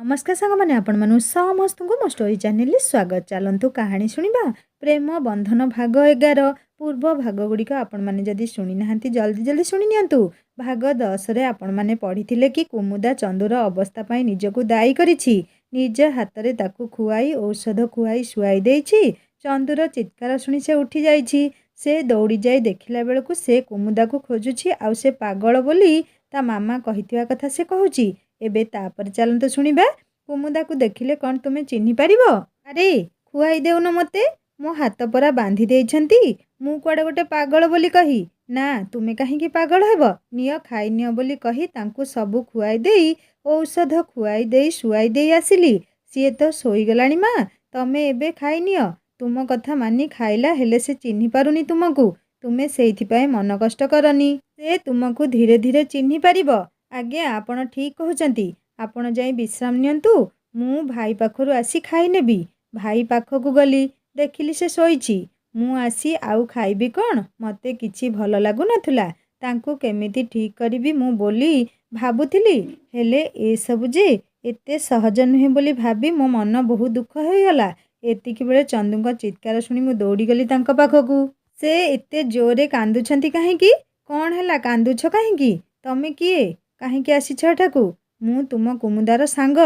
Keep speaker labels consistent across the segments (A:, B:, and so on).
A: नमस्कार सांग मैंने आपण मानु समस्त को मो स्टोरी चैनल स्वागत। चलतु कहानी शुणा प्रेम बंधन भाग 11 पूर्व भाग गुड़िक आपण मैंने जदि शुणी ना जल्दी जल्दी शुणी नियंतु। भाग 10 रे आपण मैंने पढ़ी कि कुमुदा चंदूर अवस्था पाई निजको दायी करिछि। निज हाथ रे ताकू खुआई औषध खुआई शुआई देछि। चंदूर चित्कार शुणी से उठी जाइछि। से दौड़ी जाई देखिला बेलकु से कुमुदा को खोजुछि आउ से पागल बोली ता मामा कहिथिया कथा से कहूछि। एबे तापर चलंतु शुणिबा। कुमुदा को देखिले कौन तुमे चिन्हि पारिबो? अरे खुआई देउन मते, मो हाथ परा बांधी देइछंती। मु कुआडे गोटे पागल बोली कही ना तुमे काहेकि पागल हेबो? नियो खाई नियो बोली कही तांकु सबु खुआई देई औषध खुआई देई शुआई देई आसिली। सिए तो सोई गलानी मा, तमे एबे खाई नियो। तुम कथा मानी खाइला हेले से चिन्हि पारुनी तुमको। तुमे सेइथिपाई मन कष्ट करनी, से तुमको धीरे धीरे चिन्हि पारिबो। आज्ञा आपण ठीक कहउचंती, आपण जाई विश्राम नियंतु। मु भाई पाखरु आसी खाई नेबी। भाई पाखकु गली, देखिली से सोईची। मु आसी आउ खाइबी कौन? मते किछि भल लागु नथुला। तांकु केमिति ठीक करिबी मु बोली भाबुथिली। हेले ए सब जे एते सहज नुहे बोली भाबी मो मन बहुत दुख होइगला। एतिकी बेले चंदूक चित्कार शुणी मु दौड़ी गली तांक पाखकु। से एते जोरे कांदुछंती काहेकि? कौन हैला कांदुछ काहेकि? तमे किए? काहेकि आसीछ एठाकु? मु तुम कुमुदार सांग,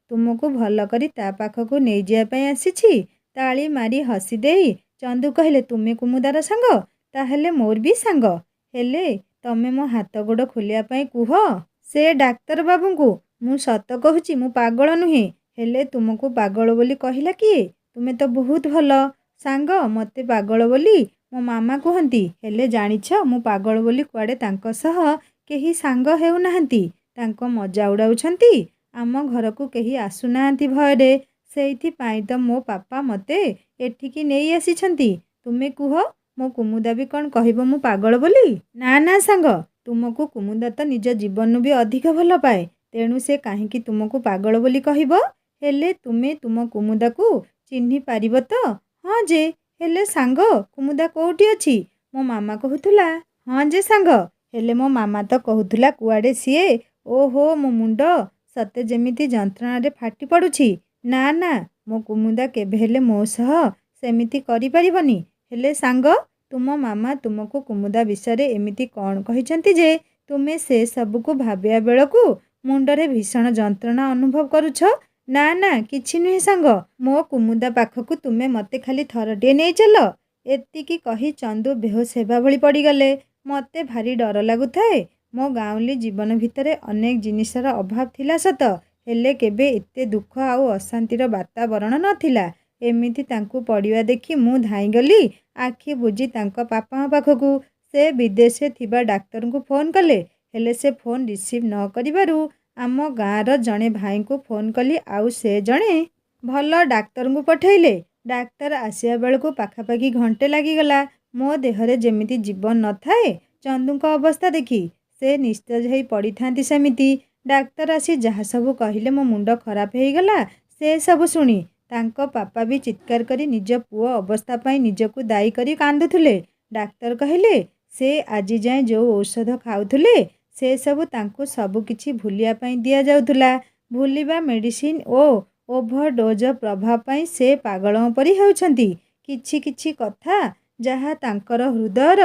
A: तुमको भल करी ता पाखकु नै जिया पई आसीछि। ताली मारी हसी देई चंदू कहले तुमे कुमुदार सांग, ताहेले मोर भी सांग। हेले तमे मो हाथ गोड़ खोलिया पई कुह से डाक्तर बाबूଙ୍କୁ। मु सत कहूची मु पागल नुहे। हेले तुमको पागल बोली कहिला किए? तुमे तो बहुत भल सांग, मते पागल बोली मो मामा कहंती। हेले जानिछ मु पागल बोली कुआडे तांक सह केही सांग हेउ नाहंती। तांको मजा उड़ाउछंती। आम घर को केही आसु नाहंती भयरे। सेइथि पाई तो मो पापा मते एठिकी नेई आसीछंती। तुमे कुह मो कुमुदा भी कौन कहिबो मु पागल बोली? ना ना सांग, तुमको कुमुदा तो निज जीवन भी अधिक भल पाए, तेणु से काहेकि तुमको पागल बोली कहिबो? हेले तुमे तुम कुमुदा को चिन्हि पारिबो तो? हाँ जे, हेले सांग कुमुदा कोउठी अछि? मो मामा कहूथुला। हाँ जे सांग, हेले मो मामा तो कहूथुला कुआडे सिए। ओहो मो मुंड सते जेमिति जंत्रणा रे फाटी पड़ुछि। ना ना मो कुमुदा केबे हेले मो सह सेमिति करि परिबनी। हेले सांग तुम मामा तुमको कुमुदा विषय रे एमिति कौन कहिछंती जे तुमे से सब को भाबिया बेलकु मुंडरे भीषण जंत्रणा अनुभव करुछ? ना ना किछि नुहे सांग, मो कुमुदा पाखकु तुमे मते खाली थरटिए नै चल। एतिकी कही चंदू बेहोश हेबा भली पड़ीगले। मते भारी डर लागुथाए। मो गाँवली जीवन भितरे अनेक जिनिसर अभाव थिला सत, हेले केबे एते दुख आउ अशांतिर वातावरण नथिला। एमिति तांकु पड़िवा देखि मु धाई गली आखि बुझी तांक पापा पाखकु। से विदेशे थिबा डाक्टर को फोन कले, हेले से फोन रिसीव न करिबारु आम गाँर जणे भाई को फोन कली आउ से जणे भल डाक्तर को पठैले। डाक्तर आसिया बेलकु पाखापाखि घंटे लागिगला। मो देहरे जेमिति जीवन न थाए। चंदूक अवस्था देखी से निस्तेज होई पड़ी थांती सेमिति। डाक्तर आसी जहा सबु कहिले मो मुंड खराब होइगला। से सबु शुणी तांक पापा भी चित्कार करी निज पुओ अवस्था पाई निजको दायी करी कांदुथुले। डाक्तर कहिले से आजी जाए जो औषध खाउथुले से सबु तांकु सबु किछि भूलिया पाई दिया जाउथुला। भूलिबा मेडिसिन ओ ओभरडोज प्रभाव पाई से पागलों परी हेउछंती। किछि किछि कथा जहा तांकर हृदयर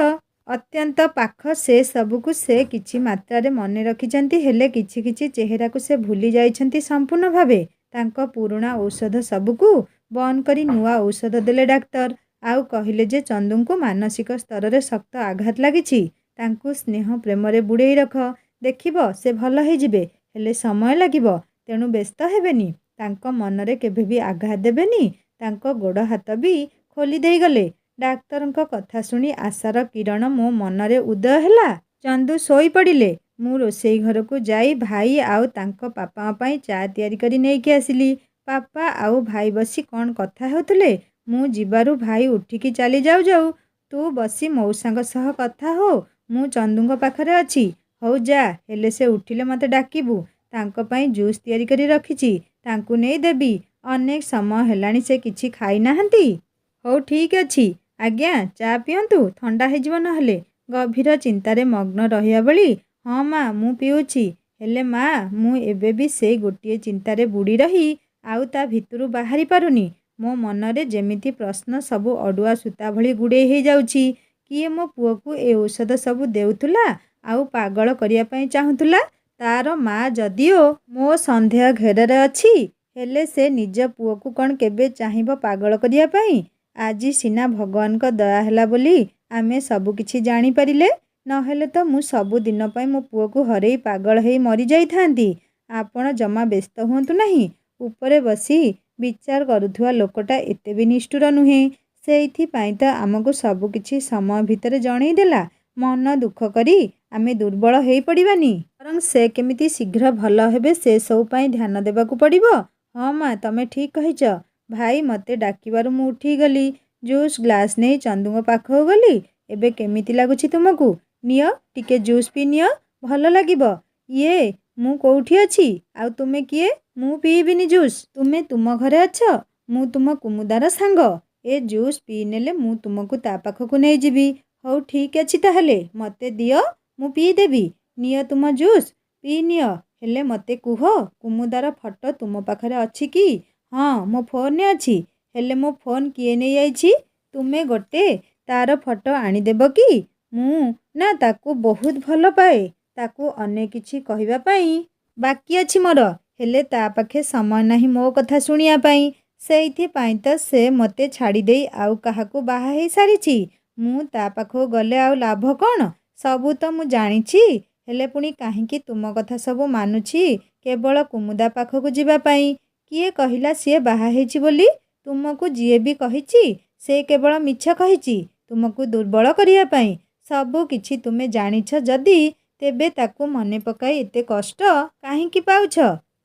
A: अत्यंत पाख से सबुकु से किछि मात्रा रे मने रखिछंती। हेले किछि किछि चेहरा को से भूली जाइछंती संपूर्ण भावे। तांको पुराणा औषध सबुकु बंद करी नुआ औषध देले डाक्तर। आउ कहिले जे चंदूको मानसिक स्तर रे शक्त आघात लागिछि। तांकु स्नेह प्रेम रे बुड़ेई रख, देखिबो से भल होई जिबे। हेले समय लागिबो, तेणु व्यस्त हेबेनी। तांको मन रे केबे भी आघात देबेनी। तांको गोड़ हाथ भी खोली देई गले। डाक्तरଙ୍କ कथा शुणी आशार किरण मो मनरे उदय हैला। चंदू सोई पड़िले। मु रोसई घर को जाई भाई आउ तांको पापा पाई चा तैयारी करी नेकी आसिली। पापा आउ भाई बसी कौन कथा हेउथुले। मु जिबारु भाई उठिकी चली जाऊ जाऊ तू बसी मौसांग सह कथा हो, मु चंदूଙ୍କ पाखरे अछि। हौ जा, हेले से उठिले मते डाकिबु। तांको पाई जूस तैयारी करी रखिछि, तांकु नै देबी। अनेक समय हेलाणी से किछि खाई नाहंती। हौ ठीक अछि आज्ञा, चा पियंतु, ठंडा हेजिब नहले। गभीर चिंतारे मग्न रहिया बेली हाँ माँ मु पिउछि। ହେଲେ ମା ମୁଁ ଏବେ ବି ସେଇ ଗୋଟିଏ ଚିନ୍ତାରେ ବୁଡ଼ି ରହି ଆଉ ତା ଭିତରୁ ବାହାରି ପାରୁନି। ମୋ ମନରେ ଯେମିତି ପ୍ରଶ୍ନ ସବୁ ଅଡ଼ୁଆ ସୂତା ଭଳି ଗୁଡ଼େଇ ହେଇଯାଉଛି। କିଏ ମୋ ପୁଅକୁ ଏ ଔଷଧ ସବୁ ଦେଉଥିଲା ଆଉ ପାଗଳ କରିବା ପାଇଁ ଚାହୁଁଥିଲା? ତାର ମା ଯଦିଓ ମୋ ସନ୍ଦେହ ଘେରରେ ଅଛି, ହେଲେ ସେ ନିଜ ପୁଅକୁ କ'ଣ କେବେ ଚାହିଁବ ପାଗଳ କରିବା ପାଇଁ? ଆଜି ସିନା ଭଗବାନଙ୍କ ଦୟା ହେଲା ବୋଲି ଆମେ ସବୁ କିଛି ଜାଣିପାରିଲେ, ନହେଲେ ତ ମୁଁ ସବୁଦିନ ପାଇଁ ମୋ ପୁଅକୁ ହରେଇ ପାଗଳ ହେଇ ମରିଯାଇଥାନ୍ତି। ଆପଣ ଜମା ବ୍ୟସ୍ତ ହୁଅନ୍ତୁ ନାହିଁ। ଉପରେ ବସି ବିଚାର କରୁଥିବା ଲୋକଟା ଏତେ ବି ନିଷ୍ଠୁର ନୁହେଁ। ସେଇଥିପାଇଁ ତ ଆମକୁ ସବୁ କିଛି ସମୟ ଭିତରେ ଜଣେଇ ଦେଲା। ମନ ଦୁଃଖ କରି ଆମେ ଦୁର୍ବଳ ହେଇପଡ଼ିବାନି। ବରଂ ସେ କେମିତି ଶୀଘ୍ର ଭଲ ହେବେ ସେସବୁ ପାଇଁ ଧ୍ୟାନ ଦେବାକୁ ପଡ଼ିବ। ହଁ ମା, ତମେ ଠିକ୍ କହିଛ। ଭାଇ ମୋତେ ଡାକିବାରୁ ମୁଁ ଉଠିଗଲି। ଜୁସ୍ ଗ୍ଲାସ୍ ନେଇ ଚନ୍ଦୁଙ୍କ ପାଖକୁ ଗଲି। ଏବେ କେମିତି ଲାଗୁଛି ତୁମକୁ? ନିଅ ଟିକେ ଜୁସ୍ ପିଇ ନିଅ, ଭଲ ଲାଗିବ। ଇଏ ମୁଁ କୋଉଠି ଅଛି? ଆଉ ତୁମେ କିଏ? ମୁଁ ପିଇବିନି ଜୁସ୍। ତୁମେ ତୁମ ଘରେ ଅଛ, ମୁଁ ତୁମ କୁମୁଦାର ସାଙ୍ଗ। ଏ ଜୁସ୍ ପିଇ ନେଲେ ମୁଁ ତୁମକୁ ତା ପାଖକୁ ନେଇଯିବି। ହଉ ଠିକ୍ ଅଛି ତାହେଲେ, ମୋତେ ଦିଅ, ମୁଁ ପିଇଦେବି। ନିଅ ତୁମ ଜୁସ୍, ପିଇ ନିଅ। ହେଲେ ମୋତେ କୁହ, କୁମୁଦାର ଫଟୋ ତୁମ ପାଖରେ ଅଛି କି? ହଁ, ମୋ ଫୋନ୍ରେ ଅଛି। ହେଲେ ମୋ ଫୋନ୍ କିଏ ନେଇଯାଇଛି? ତୁମେ ଗୋଟେ ତାର ଫଟୋ ଆଣିଦେବ କି? ମୁଁ ନା ତାକୁ ବହୁତ ଭଲ ପାଏ। ତାକୁ ଅନେକ କିଛି କହିବା ପାଇଁ ବାକି ଅଛି ମୋର, ହେଲେ ତା ପାଖେ ସମୟ ନାହିଁ ମୋ କଥା ଶୁଣିବା ପାଇଁ। ସେଇଥିପାଇଁ ତ ସେ ମୋତେ ଛାଡ଼ିଦେଇ ଆଉ କାହାକୁ ବାହା ହେଇସାରିଛି। ମୁଁ ତା ପାଖକୁ ଗଲେ ଆଉ ଲାଭ କ'ଣ? ସବୁ ତ ମୁଁ ଜାଣିଛି, ହେଲେ ପୁଣି କାହିଁକି ତୁମ କଥା ସବୁ ମାନୁଛି କେବଳ କୁମୁଦା ପାଖକୁ ଯିବା ପାଇଁ? କିଏ କହିଲା ସିଏ ବାହା ହେଇଛି ବୋଲି? ତୁମକୁ ଯିଏ ବି କହିଛି ସେ କେବଳ ମିଛ କହିଛି ତୁମକୁ ଦୁର୍ବଳ କରିବା ପାଇଁ। ସବୁ କିଛି ତୁମେ ଜାଣିଛ ଯଦି ତେବେ ତାକୁ ମନେ ପକାଇ ଏତେ କଷ୍ଟ କାହିଁକି ପାଉଛ?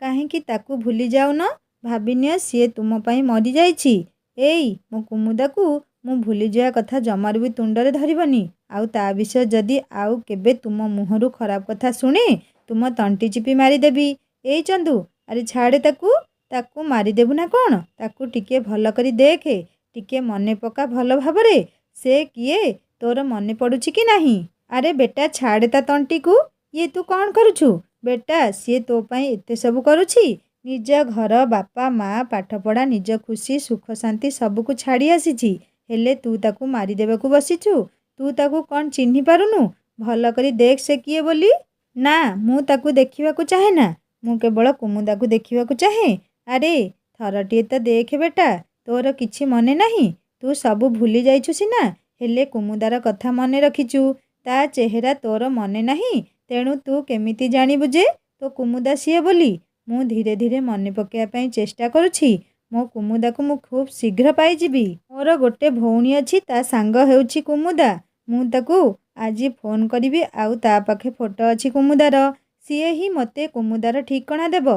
A: କାହିଁକି ତାକୁ ଭୁଲି ଯାଉନ? ଭାବିନିଅ ସିଏ ତୁମ ପାଇଁ ମରିଯାଇଛି। ଏଇ ମୋ କୁମୁଦାକୁ ମୁଁ ଭୁଲିଯିବା କଥା ଜମାରୁ ବି ତୁଣ୍ଡରେ ଧରିବନି। ଆଉ ତା ବିଷୟ ଯଦି ଆଉ କେବେ ତୁମ ମୁହଁରୁ ଖରାପ କଥା ଶୁଣେ, ତୁମ ତଣ୍ଟି ଚିପି ମାରିଦେବି। ଏଇ ଚନ୍ଦୁ, ଆରେ ଛାଡ଼େ ତାକୁ। ତାକୁ ମାରିଦେବୁ ନା କ'ଣ? ତାକୁ ଟିକେ ଭଲ କରି ଦେଖେ, ଟିକେ ମନେ ପକା ଭଲ ଭାବରେ। ସେ କିଏ ତୋର ମନେ ପଡ଼ୁଛି କି ନାହିଁ? ଆରେ ବେଟା ଛାଡ଼େ ତା ତଣ୍ଟିକୁ। ଇଏ ତୁ କ'ଣ କରୁଛୁ? ବେଟା ସିଏ ତୋ ପାଇଁ ଏତେ ସବୁ କରୁଛି। ନିଜ ଘର, ବାପା ମା, ପାଠପଢ଼ା, ନିଜ ଖୁସି ସୁଖ ଶାନ୍ତି ସବୁକୁ ଛାଡ଼ି ଆସିଛି। ହେଲେ ତୁ ତାକୁ ମାରିଦେବାକୁ ବସିଛୁ। ତୁ ତାକୁ କ'ଣ ଚିହ୍ନି ପାରୁନୁ? ଭଲ କରି ଦେଖ ସେ କିଏ ବୋଲି। ନା, ମୁଁ ତାକୁ ଦେଖିବାକୁ ଚାହେଁନା। ମୁଁ କେବଳ କୁମୁଦାକୁ ଦେଖିବାକୁ ଚାହେଁ। ଆରେ ଥରଟିଏ ତ ଦେଖେ ବେଟା, ତୋର କିଛି ମନେ ନାହିଁ? ତୁ ସବୁ ଭୁଲି ଯାଇଛୁ ସିନା, ହେଲେ କୁମୁଦାର କଥା ମନେ ରଖିଛୁ। ତା ଚେହେରା ତୋର ମନେ ନାହିଁ, ତେଣୁ ତୁ କେମିତି ଜାଣିବୁ ଯେ ତୋ କୁମୁଦା ସିଏ ବୋଲି? ମୁଁ ଧୀରେ ଧୀରେ ମନେ ପକାଇବା ପାଇଁ ଚେଷ୍ଟା କରୁଛି। ମୋ କୁମୁଦାକୁ ମୁଁ ଖୁବ୍ ଶୀଘ୍ର ପାଇଯିବି। ମୋର ଗୋଟେ ଭଉଣୀ ଅଛି, ତା ସାଙ୍ଗ ହେଉଛି କୁମୁଦା। ମୁଁ ତାକୁ ଆଜି ଫୋନ୍ କରିବି ଆଉ ତା ପାଖେ ଫଟୋ ଅଛି କୁମୁଦାର। ସିଏ ହିଁ ମୋତେ କୁମୁଦାର ଠିକଣା ଦେବ।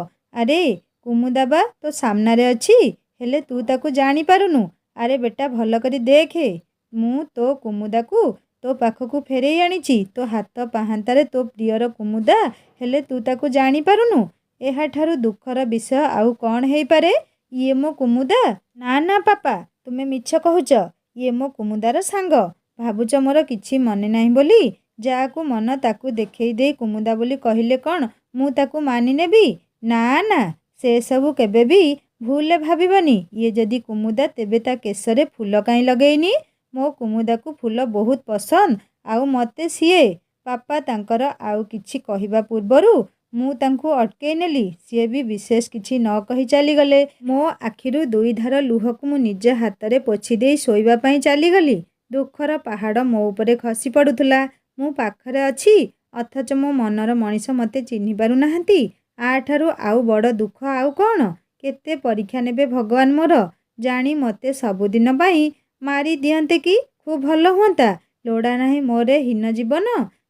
A: ଆରେ କୁମୁଦା ବା ତୋ ସାମ୍ନାରେ ଅଛି, ହେଲେ ତୁ ତାକୁ ଜାଣିପାରୁନୁ। ଆରେ ବେଟା ଭଲ କରି ଦେଖେ, ମୁଁ ତୋ କୁମୁଦାକୁ ତୋ ପାଖକୁ ଫେରେଇ ଆଣିଛି। ତୋ ହାତ ପାହାନ୍ତାରେ ତୋ ପ୍ରିୟର କୁମୁଦା, ହେଲେ ତୁ ତାକୁ ଜାଣିପାରୁନୁ। ଏହାଠାରୁ ଦୁଃଖର ବିଷୟ ଆଉ କ'ଣ ହେଇପାରେ? ଇଏ ମୋ କୁମୁଦା? ନା ନା ପାପା, ତୁମେ ମିଛ କହୁଛ। ଇଏ ମୋ କୁମୁଦାର ସାଙ୍ଗ। ଭାବୁଛ ମୋର କିଛି ମନେ ନାହିଁ ବୋଲି? ଯାହାକୁ ମନ ତାକୁ ଦେଖେଇ ଦେଇ କୁମୁଦା ବୋଲି କହିଲେ କ'ଣ ମୁଁ ତାକୁ ମାନି ନେବି? ନା ନା, ସେସବୁ କେବେ ବି ଭୁଲରେ ଭାବିବନି। ଇଏ ଯଦି କୁମୁଦା, ତେବେ ତା କେଶରେ ଫୁଲ କାହିଁ ଲଗେଇନି? ମୋ କୁମୁଦାକୁ ଫୁଲ ବହୁତ ପସନ୍ଦ, ଆଉ ମୋତେ ସିଏ। ପାପା ତାଙ୍କର ଆଉ କିଛି କହିବା ପୂର୍ବରୁ ମୁଁ ତାଙ୍କୁ ଅଟକେଇ ନେଲି। ସିଏ ବି ବିଶେଷ କିଛି ନ କହି ଚାଲିଗଲେ। ମୋ ଆଖିରୁ ଦୁଇ ଧାର ଲୁହକୁ ମୁଁ ନିଜ ହାତରେ ପୋଛି ଦେଇ ଶୋଇବା ପାଇଁ ଚାଲିଗଲି। ଦୁଃଖର ପାହାଡ଼ ମୋ ଉପରେ ଖସି ପଡ଼ୁଥିଲା। ମୁଁ ପାଖରେ ଅଛି, ଅଥଚ ମୋ ମନର ମଣିଷ ମୋତେ ଚିହ୍ନି ପାରୁନାହାନ୍ତି। ଆଠାରୁ ଆଉ ବଡ଼ ଦୁଃଖ ଆଉ କ'ଣ? କେତେ ପରୀକ୍ଷା ନେବେ ଭଗବାନ ମୋର? ଜାଣି ମୋତେ ସବୁଦିନ ପାଇଁ ମାରି ଦିଅନ୍ତେ କି ଖୁବ୍ ଭଲ ହୁଅନ୍ତା। ଲୋଡ଼ା ନାହିଁ ମୋର ହୀନ ଜୀବନ।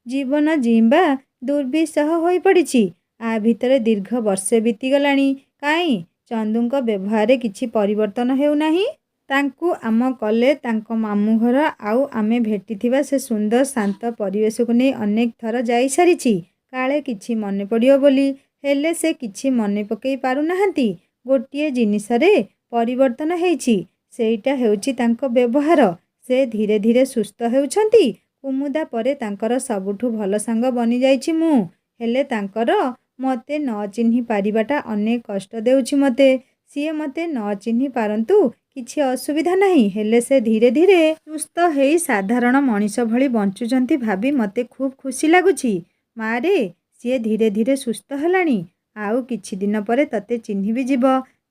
A: ଜୀବନ ଜିଇଁବା ଦୁର୍ବିସହ ହୋଇପଡ଼ିଛି। ଆ ଭିତରେ ଦୀର୍ଘ ବର୍ଷେ ବିତିଗଲାଣି। କାହିଁ ଚନ୍ଦୁଙ୍କ ବ୍ୟବହାରରେ କିଛି ପରିବର୍ତ୍ତନ ହେଉନାହିଁ? ତାଙ୍କୁ ଆମ କଲେ ତାଙ୍କ ମାମୁଁ ଘର ଆଉ ଆମେ ଭେଟିଥିବା ସେ ସୁନ୍ଦର ଶାନ୍ତ ପରିବେଶକୁ ନେଇ ଅନେକ ଥର ଯାଇସାରିଛି କାଳେ କିଛି ମନେ ପଡ଼ିବ ବୋଲି। ହେଲେ ସେ କିଛି ମନେ ପକେଇ ପାରୁନାହାନ୍ତି। ଗୋଟିଏ ଜିନିଷରେ ପରିବର୍ତ୍ତନ ହେଇଛି, ସେଇଟା ହେଉଛି ତାଙ୍କ ବ୍ୟବହାର। ସେ ଧୀରେ ଧୀରେ ସୁସ୍ଥ ହେଉଛନ୍ତି। କୁମୁଦା ପରେ ତାଙ୍କର ସବୁଠୁ ଭଲ ସାଙ୍ଗ ବନିଯାଇଛି ମୁଁ। ହେଲେ ତାଙ୍କର ମୋତେ ନ ଚିହ୍ନି ପାରିବାଟା ଅନେକ କଷ୍ଟ ଦେଉଛି ମୋତେ। ସିଏ ମୋତେ ନ ଚିହ୍ନି ପାରନ୍ତୁ, କିଛି ଅସୁବିଧା ନାହିଁ, ହେଲେ ସେ ଧୀରେ ଧୀରେ ସୁସ୍ଥ ହେଇ ସାଧାରଣ ମଣିଷ ଭଳି ବଞ୍ଚୁଛନ୍ତି ଭାବି ମୋତେ ଖୁବ୍ ଖୁସି ଲାଗୁଛି। ମାରେ, ସିଏ ଧୀରେ ଧୀରେ ସୁସ୍ଥ ହେଲାଣି। ଆଉ କିଛି ଦିନ ପରେ ତତେ ଚିହ୍ନିବି ଯିବ।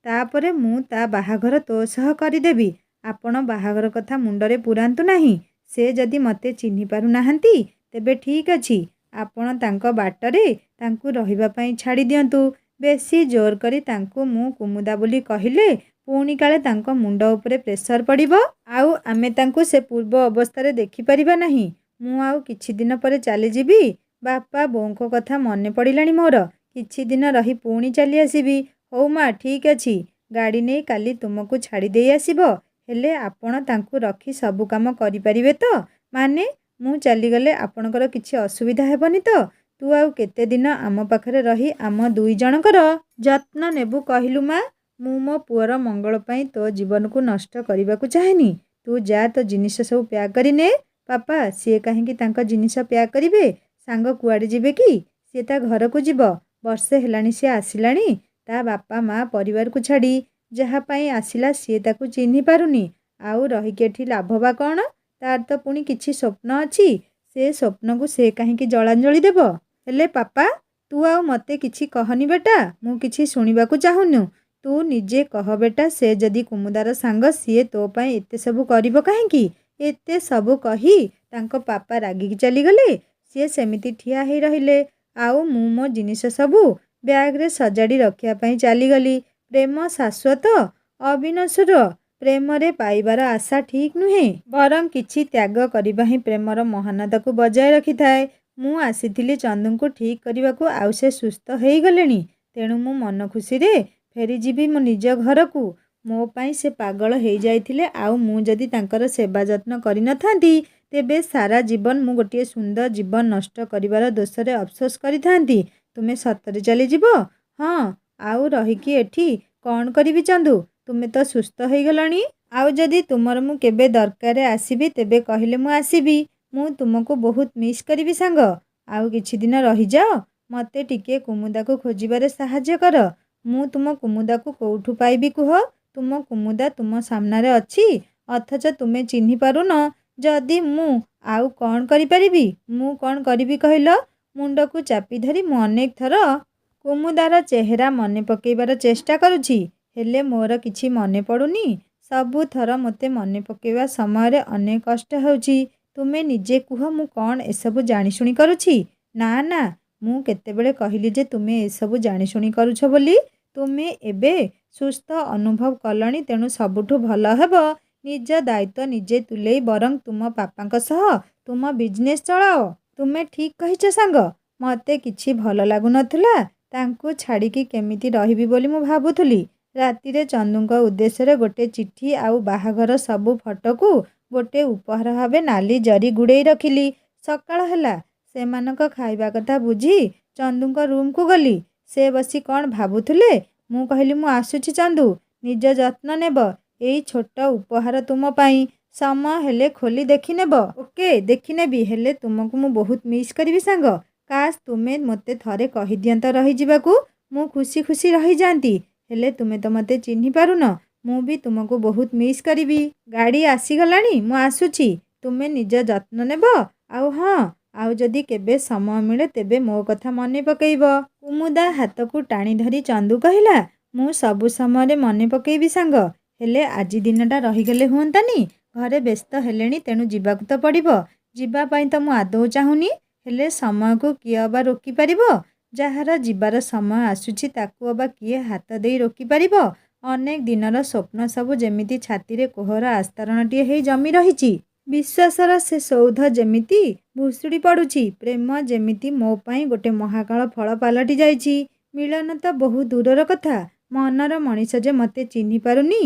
A: ତାପରେ ମୁଁ ତା ବାହାଘର ତୋ ସହ କରିଦେବି। ଆପଣ ବାହାଘର କଥା ମୁଣ୍ଡରେ ପୁରାନ୍ତୁ ନାହିଁ। ସେ ଯଦି ମୋତେ ଚିହ୍ନି ପାରୁନାହାନ୍ତି ତେବେ ଠିକ୍ ଅଛି, ଆପଣ ତାଙ୍କ ବାଟରେ ତାଙ୍କୁ ରହିବା ପାଇଁ ଛାଡ଼ି ଦିଅନ୍ତୁ। ବେଶୀ ଜୋର କରି ତାଙ୍କୁ ମୁଁ କୁମୁଦା ବୋଲି କହିଲେ ପୁଣି କାଳେ ତାଙ୍କ ମୁଣ୍ଡ ଉପରେ ପ୍ରେସର ପଡ଼ିବ। ଆଉ ଆମେ ତାଙ୍କୁ ସେ ପୂର୍ବ ଅବସ୍ଥାରେ ଦେଖିପାରିବା ନାହିଁ। ମୁଁ ଆଉ କିଛି ଦିନ ପରେ ଚାଲିଯିବି। ବାପା ବୋଉଙ୍କ କଥା ମନେ ପଡ଼ିଲାଣି ମୋର। କିଛି ଦିନ ରହି ପୁଣି ଚାଲି ଆସିବି। ହଉ ମା, ଠିକ୍ ଅଛି। ଗାଡ଼ି ନେଇ କାଲି ତୁମକୁ ଛାଡ଼ି ଦେଇ ଆସିବ। ହେଲେ ଆପଣ ତାଙ୍କୁ ରଖି ସବୁ କାମ କରିପାରିବେ ତ? ମାନେ, ମୁଁ ଚାଲିଗଲେ ଆପଣଙ୍କର କିଛି ଅସୁବିଧା ହେବନି ତ? ତୁ ଆଉ କେତେ ଦିନ ଆମ ପାଖରେ ରହି ଆମ ଦୁଇ ଜଣଙ୍କର ଯତ୍ନ ନେବୁ କହିଲୁ ମା? ମୁଁ ମୋ ପୁଅର ମଙ୍ଗଳ ପାଇଁ ତୋ ଜୀବନକୁ ନଷ୍ଟ କରିବାକୁ ଚାହେଁନି। ତୁ ଯା, ତୋ ଜିନିଷ ସବୁ ପ୍ୟାକ୍ କରି ନେ। ପାପା, ସିଏ କାହିଁକି ତାଙ୍କ ଜିନିଷ ପ୍ୟାକ୍ କରିବେ? ସାଙ୍ଗ କୁଆଡ଼େ ଯିବେ କି? ସିଏ ତା ଘରକୁ ଯିବ। ବର୍ଷେ ହେଲାଣି ସିଏ ଆସିଲାଣି ତା ବାପା ମା ପରିବାରକୁ ଛାଡ଼ି। ଯାହା ପାଇଁ ଆସିଲା ସିଏ ତାକୁ ଚିହ୍ନି ପାରୁନି। ଆଉ ରହିକି ଏଠି ଲାଭ ବା କ'ଣ? ତାର ତ ପୁଣି କିଛି ସ୍ୱପ୍ନ ଅଛି। ସେ ସ୍ୱପ୍ନକୁ ସେ କାହିଁକି ଜଳାଞ୍ଜଳି ଦେବ? ହେଲେ ପାପା, ତୁ ଆଉ ମୋତେ କିଛି କହନି ବେଟା। ମୁଁ କିଛି ଶୁଣିବାକୁ ଚାହୁଁନୁ। ତୁ ନିଜେ କହ ବେଟା, ସେ ଯଦି କୁମୁଦାର ସାଙ୍ଗ, ସିଏ ତୋ ପାଇଁ ଏତେ ସବୁ କରିବ କାହିଁକି? ଏତେ ସବୁ କହି ତାଙ୍କ ପାପା ରାଗିକି ଚାଲିଗଲେ। ସିଏ ସେମିତି ଠିଆ ହେଇ ରହିଲେ। ଆଉ ମୁଁ ମୋ ଜିନିଷ ସବୁ ବ୍ୟାଗ୍ରେ ସଜାଡ଼ି ରଖିବା ପାଇଁ ଚାଲିଗଲି। ପ୍ରେମ ଶାଶ୍ୱତ, ଅବିନଶ୍ୱର। ପ୍ରେମରେ ପାଇବାର ଆଶା ଠିକ୍ ନୁହେଁ। ବରଂ କିଛି ତ୍ୟାଗ କରିବା ହିଁ ପ୍ରେମର ମହାନତାକୁ ବଜାୟ ରଖିଥାଏ। ମୁଁ ଆସିଥିଲି ଚନ୍ଦୁଙ୍କୁ ଠିକ୍ କରିବାକୁ, ଆଉ ସେ ସୁସ୍ଥ ହେଇଗଲେଣି। ତେଣୁ ମୁଁ ମନ ଖୁସିରେ ଫେରିଯିବି ମୋ ନିଜ ଘରକୁ। ମୋ ପାଇଁ ସେ ପାଗଳ ହେଇଯାଇଥିଲେ। ଆଉ ମୁଁ ଯଦି ତାଙ୍କର ସେବା ଯତ୍ନ କରିନଥାନ୍ତି ତେବେ ସାରା ଜୀବନ ମୁଁ ଗୋଟିଏ ସୁନ୍ଦର ଜୀବନ ନଷ୍ଟ କରିବାର ଦୋଷରେ ଅଫସୋସ କରିଥାନ୍ତି। ତୁମେ ସତରେ ଚାଲିଯିବ? ହଁ। ଆଉ ରହିକି ଏଠି କ'ଣ କରିବି ଚନ୍ଦୁ? ତୁମେ ତ ସୁସ୍ଥ ହେଇଗଲଣି। ଆଉ ଯଦି ତୁମର ମୁଁ କେବେ ଦରକାରେ ଆସିବି ତେବେ କହିଲେ ମୁଁ ଆସିବି। ମୁଁ ତୁମକୁ ବହୁତ ମିସ୍ କରିବି ସାଙ୍ଗ। ଆଉ କିଛି ଦିନ ରହିଯାଅ। ମୋତେ ଟିକିଏ କୁମୁଦାକୁ ଖୋଜିବାରେ ସାହାଯ୍ୟ କର। ମୁଁ ତୁମ କୁମୁଦାକୁ କୋଉଠୁ ପାଇବି କୁହ? ତୁମ କୁମୁଦା ତୁମ ସାମ୍ନାରେ ଅଛି, ଅଥଚ ତୁମେ ଚିହ୍ନି ପାରୁନ। ଯଦି ମୁଁ ଆଉ କ'ଣ କରିପାରିବି? ମୁଁ କ'ଣ କରିବି କହିଲ? ମୁଣ୍ଡକୁ ଚାପି ଧରି ମୁଁ ଅନେକ ଥର କୁମୁଦାର ଚେହେରା ମନେ ପକେଇବାର ଚେଷ୍ଟା କରୁଛି। ହେଲେ ମୋର କିଛି ମନେ ପଡ଼ୁନି। ସବୁଥର ମୋତେ ମନେ ପକେଇବା ସମୟରେ ଅନେକ କଷ୍ଟ ହେଉଛି। ତୁମେ ନିଜେ କୁହ, ମୁଁ କ'ଣ ଏସବୁ ଜାଣିଶୁଣି କରୁଛି? ନା ନା, ମୁଁ କେତେବେଳେ କହିଲି ଯେ ତୁମେ ଏସବୁ ଜାଣିଶୁଣି କରୁଛ ବୋଲି? ତୁମେ ଏବେ ସୁସ୍ଥ ଅନୁଭବ କଲଣି, ତେଣୁ ସବୁଠୁ ଭଲ ହେବ ନିଜ ଦାୟିତ୍ୱ ନିଜେ ତୁଲେଇ ବରଂ ତୁମ ପାପାଙ୍କ ସହ ତୁମ ବିଜନେସ୍ ଚଳାଅ। ତୁମେ ଠିକ୍ କହିଛ ସାଙ୍ଗ। ମୋତେ କିଛି ଭଲ ଲାଗୁନଥିଲା। ତାଙ୍କୁ ଛାଡ଼ିକି କେମିତି ରହିବି ବୋଲି ମୁଁ ଭାବୁଥିଲି। ରାତିରେ ଚନ୍ଦୁଙ୍କ ଉଦ୍ଦେଶ୍ୟରେ ଗୋଟେ ଚିଠି ଆଉ ବାହାଘର ସବୁ ଫଟୋକୁ ଗୋଟେ ଉପହାର ଭାବେ ନାଲି ଜରି ଗୁଡ଼େଇ ରଖିଲି। ସକାଳ ହେଲା। ସେମାନଙ୍କ ଖାଇବା କଥା ବୁଝି ଚନ୍ଦୁଙ୍କ ରୁମ୍କୁ ଗଲି। ସେ ବସି କ'ଣ ଭାବୁଥିଲେ। ମୁଁ କହିଲି, ମୁଁ ଆସୁଛି ଚନ୍ଦୁ, ନିଜ ଯତ୍ନ ନେବ। ଏଇ ଛୋଟ ଉପହାର ତୁମ ପାଇଁ। ସମୟ ହେଲେ ଖୋଲି ଦେଖିନେବ। ଓକେ, ଦେଖିନେବି। ହେଲେ ତୁମକୁ ମୁଁ ବହୁତ ମିସ୍ କରିବି ସାଙ୍ଗ। କାଶ୍ ତୁମେ ମୋତେ ଥରେ କହିଦିଅନ୍ତ ରହିଯିବାକୁ। ମୁଁ ଖୁସି ଖୁସି ରହିଯାଆନ୍ତି। ହେଲେ ତୁମେ ତ ମୋତେ ଚିହ୍ନି ପାରୁନ। ମୁଁ ବି ତୁମକୁ ବହୁତ ମିସ୍ କରିବି। ଗାଡ଼ି ଆସିଗଲାଣି, ମୁଁ ଆସୁଛି। ତୁମେ ନିଜ ଯତ୍ନ ନେବ। ଆଉ ହଁ, ଆଉ ଯଦି କେବେ ସମୟ ମିଳେ ତେବେ ମୋ କଥା ମନେ ପକେଇବ। କୁମୁଦା ହାତକୁ ଟାଣି ଧରି ଚନ୍ଦୁ କହିଲା, ମୁଁ ସବୁ ସମୟରେ ମନେ ପକେଇବି ସାଙ୍ଗ। ହେଲେ ଆଜି ଦିନଟା ରହିଗଲେ ହୁଅନ୍ତାନି? ଘରେ ବ୍ୟସ୍ତ ହେଲେଣି, ତେଣୁ ଯିବାକୁ ତ ପଡ଼ିବ। ଯିବା ପାଇଁ ତ ମୁଁ ଆଦୌ ଚାହୁଁନି। ହେଲେ ସମୟକୁ କିଏ ଅବା ରୋକିପାରିବ? ଯାହାର ଯିବାର ସମୟ ଆସୁଛି ତାକୁ ଅବା କିଏ ହାତ ଦେଇ ରୋକିପାରିବ? ଅନେକ ଦିନର ସ୍ୱପ୍ନ ସବୁ ଯେମିତି ଛାତିରେ କୋହର ଆସ୍ତରଣଟିଏ ହେଇ ଜମି ରହିଛି। ବିଶ୍ୱାସର ସେ ସୌଧ ଯେମିତି ଭୁଷୁଡ଼ି ପଡ଼ୁଛି। ପ୍ରେମ ଯେମିତି ମୋ ପାଇଁ ଗୋଟେ ମହାକାଳ ଫଳ ପାଲଟି ଯାଇଛି। ମିଳନ ତ ବହୁ ଦୂରର କଥା। ମନର ମଣିଷ ଯେ ମୋତେ ଚିହ୍ନି ପାରୁନି,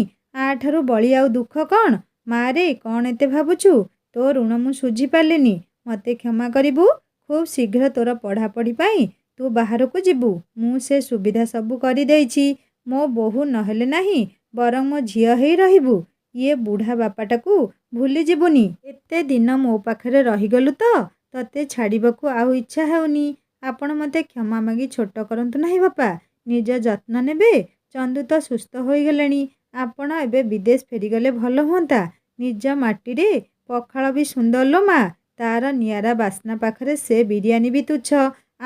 A: ଆଠାରୁ ବଳି ଆଉ ଦୁଃଖ କ'ଣ? ମାରେ, କ'ଣ ଏତେ ଭାବୁଛୁ? ତୋ ଋଣ ମୁଁ ଶୁଝି ପାରିଲିନି। ମୋତେ କ୍ଷମା କରିବୁ। ଖୁବ୍ ଶୀଘ୍ର ତୋର ପଢ଼ାପଢ଼ି ପାଇଁ ତୁ ବାହାରକୁ ଯିବୁ। ମୁଁ ସେ ସୁବିଧା ସବୁ କରିଦେଇଛି। ମୋ ବୋହୂ ନହେଲେ ନାହିଁ, ବରଂ ମୋ ଝିଅ ହେଇ ରହିବୁ। ଇଏ ବୁଢ଼ା ବାପାଟାକୁ ଭୁଲି ଯିବୁନି। ଏତେ ଦିନ ମୋ ପାଖରେ ରହିଗଲୁ ତ ତତେ ଛାଡ଼ିବାକୁ ଆଉ ଇଚ୍ଛା ହେଉନି। ଆପଣ ମୋତେ କ୍ଷମା ମାଗି ଛୋଟ କରନ୍ତୁ ନାହିଁ ବାପା। ନିଜ ଯତ୍ନ ନେବେ। ଚନ୍ଦୁ ତ ସୁସ୍ଥ ହୋଇଗଲେଣି। ଆପଣ ଏବେ ବିଦେଶ ଫେରିଗଲେ ଭଲ ହୁଅନ୍ତା। ନିଜ ମାଟିରେ ପଖାଳ ବି ସୁନ୍ଦର ଲୋ ମା। ତାର ନିଆରା ବାସ୍ନା ପାଖରେ ସେ ବିରିୟାନୀ ବି ତୁଚ୍ଛ।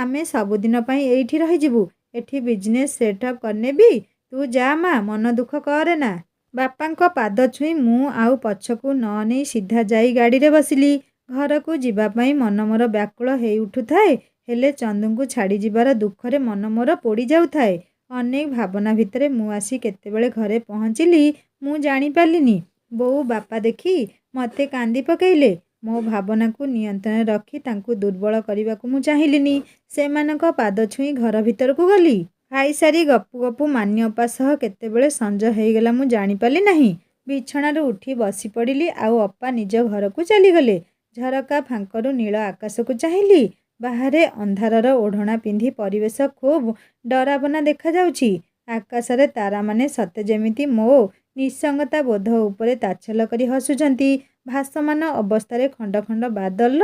A: ଆମେ ସବୁଦିନ ପାଇଁ ଏଇଠି ରହିଯିବୁ। ଏଠି ବିଜନେସ୍ ସେଟଅପ୍ କରିନେବି। ତୁ ଯା ମା, ମନ ଦୁଃଖ କରେନା। ବାପାଙ୍କ ପାଦ ଛୁଇଁ ମୁଁ ଆଉ ପଛକୁ ନ ଅନେଇ ସିଧା ଯାଇ ଗାଡ଼ିରେ ବସିଲି। ଘରକୁ ଯିବା ପାଇଁ ମନ ମୋର ବ୍ୟାକୁଳ ହେଇ ଉଠୁଥାଏ। ହେଲେ ଚନ୍ଦୁଙ୍କୁ ଛାଡ଼ି ଯିବାର ଦୁଃଖରେ ମନ ମୋର ପୋଡ଼ି ଯାଉଥାଏ। ଅନେକ ଭାବନା ଭିତରେ ମୁଁ ଆସି କେତେବେଳେ ଘରେ ପହଞ୍ଚିଲି ମୁଁ ଜାଣିପାରିଲିନି। ବୋଉ ବାପା ଦେଖି ମୋତେ କାନ୍ଦି ପକେଇଲେ। ମୋ ଭାବନାକୁ ନିୟନ୍ତ୍ରଣରେ ରଖି ତାଙ୍କୁ ଦୁର୍ବଳ କରିବାକୁ ମୁଁ ଚାହିଁଲିନି। ସେମାନଙ୍କ ପାଦ ଛୁଇଁ ଘର ଭିତରକୁ ଗଲି। ଖାଇସାରି ଗପୁ ଗପୁ ମାନ୍ୟ ଅପା ସହ କେତେବେଳେ ସଞ୍ଜ ହେଇଗଲା ମୁଁ ଜାଣିପାରିଲି ନାହିଁ। ବିଛଣାରୁ ଉଠି ବସି ପଡ଼ିଲି ଆଉ ଅପା ନିଜ ଘରକୁ ଚାଲିଗଲେ। ଝରକା ଫାଙ୍କରୁ ନୀଳ ଆକାଶକୁ ଚାହିଁଲି। ବାହାରେ ଅନ୍ଧାରର ଓଢ଼ଣା ପିନ୍ଧି ପରିବେଶ ଖୁବ୍ ଡରାବନା ଦେଖାଯାଉଛି। ଆକାଶରେ ତାରାମାନେ ସତେ ଯେମିତି ମୋ ନିଃସଙ୍ଗତା ବୋଧ ଉପରେ ତାଚ୍ଛଲ୍ୟ କରି ହସୁଛନ୍ତି। ଭାସମାନ ଅବସ୍ଥାରେ ଖଣ୍ଡ ଖଣ୍ଡ ବାଦଲର